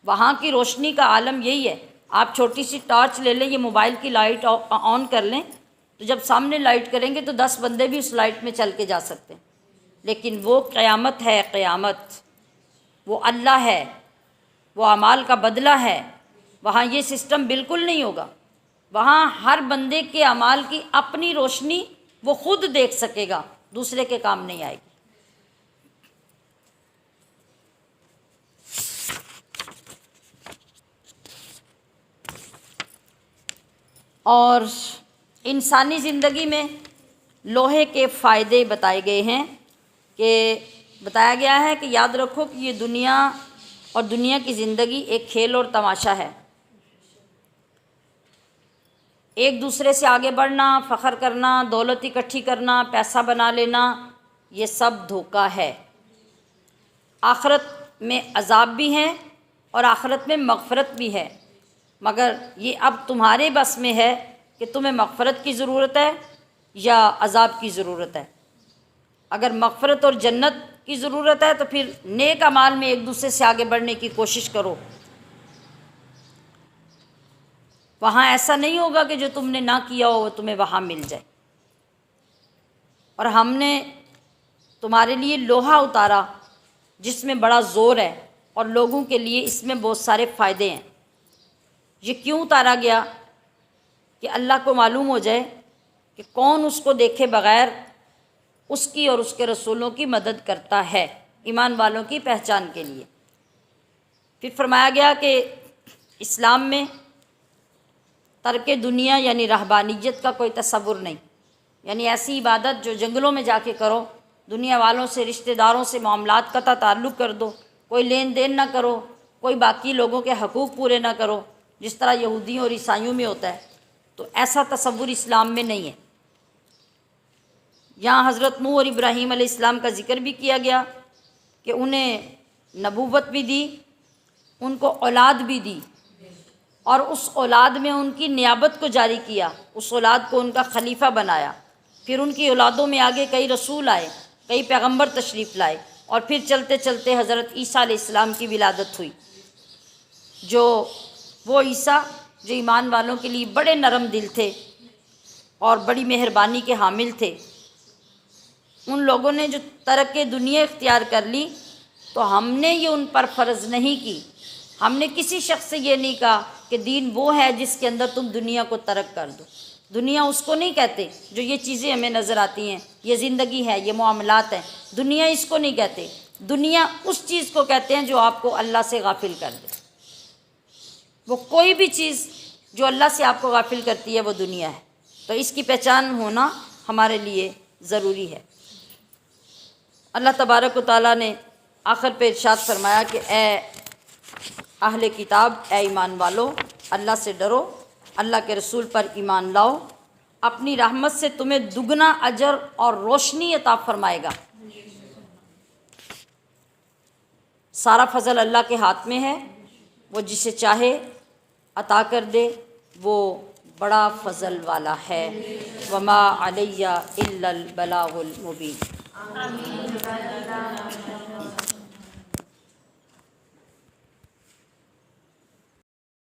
S1: وہاں کی روشنی کا عالم یہی ہے، آپ چھوٹی سی ٹارچ لے لیں، یہ موبائل کی لائٹ آن کر لیں، تو جب سامنے لائٹ کریں گے تو 10 بندے بھی اس لائٹ میں چل کے جا سکتے ہیں۔ لیکن وہ قیامت ہے، قیامت وہ اللہ ہے، وہ اعمال کا بدلہ ہے، وہاں یہ سسٹم بالکل نہیں ہوگا۔ وہاں ہر بندے کے اعمال کی اپنی روشنی وہ خود دیکھ سکے گا، دوسرے کے کام نہیں آئے گی۔ اور انسانی زندگی میں لوہے کے فائدے بتائے گئے ہیں، کہ بتایا گیا ہے کہ یاد رکھو کہ یہ دنیا اور دنیا کی زندگی ایک کھیل اور تماشا ہے۔ ایک دوسرے سے آگے بڑھنا، فخر کرنا، دولت اکٹھی کرنا، پیسہ بنا لینا، یہ سب دھوکہ ہے۔ آخرت میں عذاب بھی ہے اور آخرت میں مغفرت بھی ہے، مگر یہ اب تمہارے بس میں ہے کہ تمہیں مغفرت کی ضرورت ہے یا عذاب کی ضرورت ہے۔ اگر مغفرت اور جنت کی ضرورت ہے تو پھر نیک اعمال میں ایک دوسرے سے آگے بڑھنے کی کوشش کرو۔ وہاں ایسا نہیں ہوگا کہ جو تم نے نہ کیا ہو وہ تمہیں وہاں مل جائے۔ اور ہم نے تمہارے لیے لوہا اتارا جس میں بڑا زور ہے اور لوگوں کے لیے اس میں بہت سارے فائدے ہیں۔ یہ کیوں اتارا گیا؟ کہ اللہ کو معلوم ہو جائے کہ کون اس کو دیکھے بغیر اس کی اور اس کے رسولوں کی مدد کرتا ہے، ایمان والوں کی پہچان کے لیے۔ پھر فرمایا گیا کہ اسلام میں ترک دنیا یعنی رہبانیت کا کوئی تصور نہیں، یعنی ایسی عبادت جو جنگلوں میں جا کے کرو، دنیا والوں سے، رشتہ داروں سے معاملات قطع تعلق کر دو، کوئی لین دین نہ کرو، کوئی باقی لوگوں کے حقوق پورے نہ کرو، جس طرح یہودیوں اور عیسائیوں میں ہوتا ہے، تو ایسا تصور اسلام میں نہیں ہے۔ یہاں حضرت نوح اور ابراہیم علیہ السلام کا ذکر بھی کیا گیا کہ انہیں نبوت بھی دی، ان کو اولاد بھی دی، اور اس اولاد میں ان کی نیابت کو جاری کیا، اس اولاد کو ان کا خلیفہ بنایا۔ پھر ان کی اولادوں میں آگے کئی رسول آئے، کئی پیغمبر تشریف لائے، اور پھر چلتے چلتے حضرت عیسیٰ علیہ السلام کی ولادت ہوئی، جو وہ عیسیٰ جو ایمان والوں کے لیے بڑے نرم دل تھے اور بڑی مہربانی کے حامل تھے۔ ان لوگوں نے جو ترک دنیا اختیار کر لی تو ہم نے یہ ان پر فرض نہیں کی، ہم نے کسی شخص سے یہ نہیں کہا کہ دین وہ ہے جس کے اندر تم دنیا کو ترک کر دو۔ دنیا اس کو نہیں کہتے جو یہ چیزیں ہمیں نظر آتی ہیں، یہ زندگی ہے، یہ معاملات ہیں، دنیا اس کو نہیں کہتے۔ دنیا اس چیز کو کہتے ہیں جو آپ کو اللہ سے غافل کر دے۔ وہ کوئی بھی چیز جو اللہ سے آپ کو غافل کرتی ہے وہ دنیا ہے، تو اس کی پہچان ہونا ہمارے لیے ضروری ہے۔ اللہ تبارک و تعالیٰ نے آخر پہ ارشاد فرمایا کہ اے اہل کتاب، اے ایمان والو، اللہ سے ڈرو، اللہ کے رسول پر ایمان لاؤ، اپنی رحمت سے تمہیں دگنا اجر اور روشنی عطا فرمائے گا۔ سارا فضل اللہ کے ہاتھ میں ہے، وہ جسے چاہے عطا کر دے، وہ بڑا فضل والا ہے۔ وما علیہ الا البلاغ المبین۔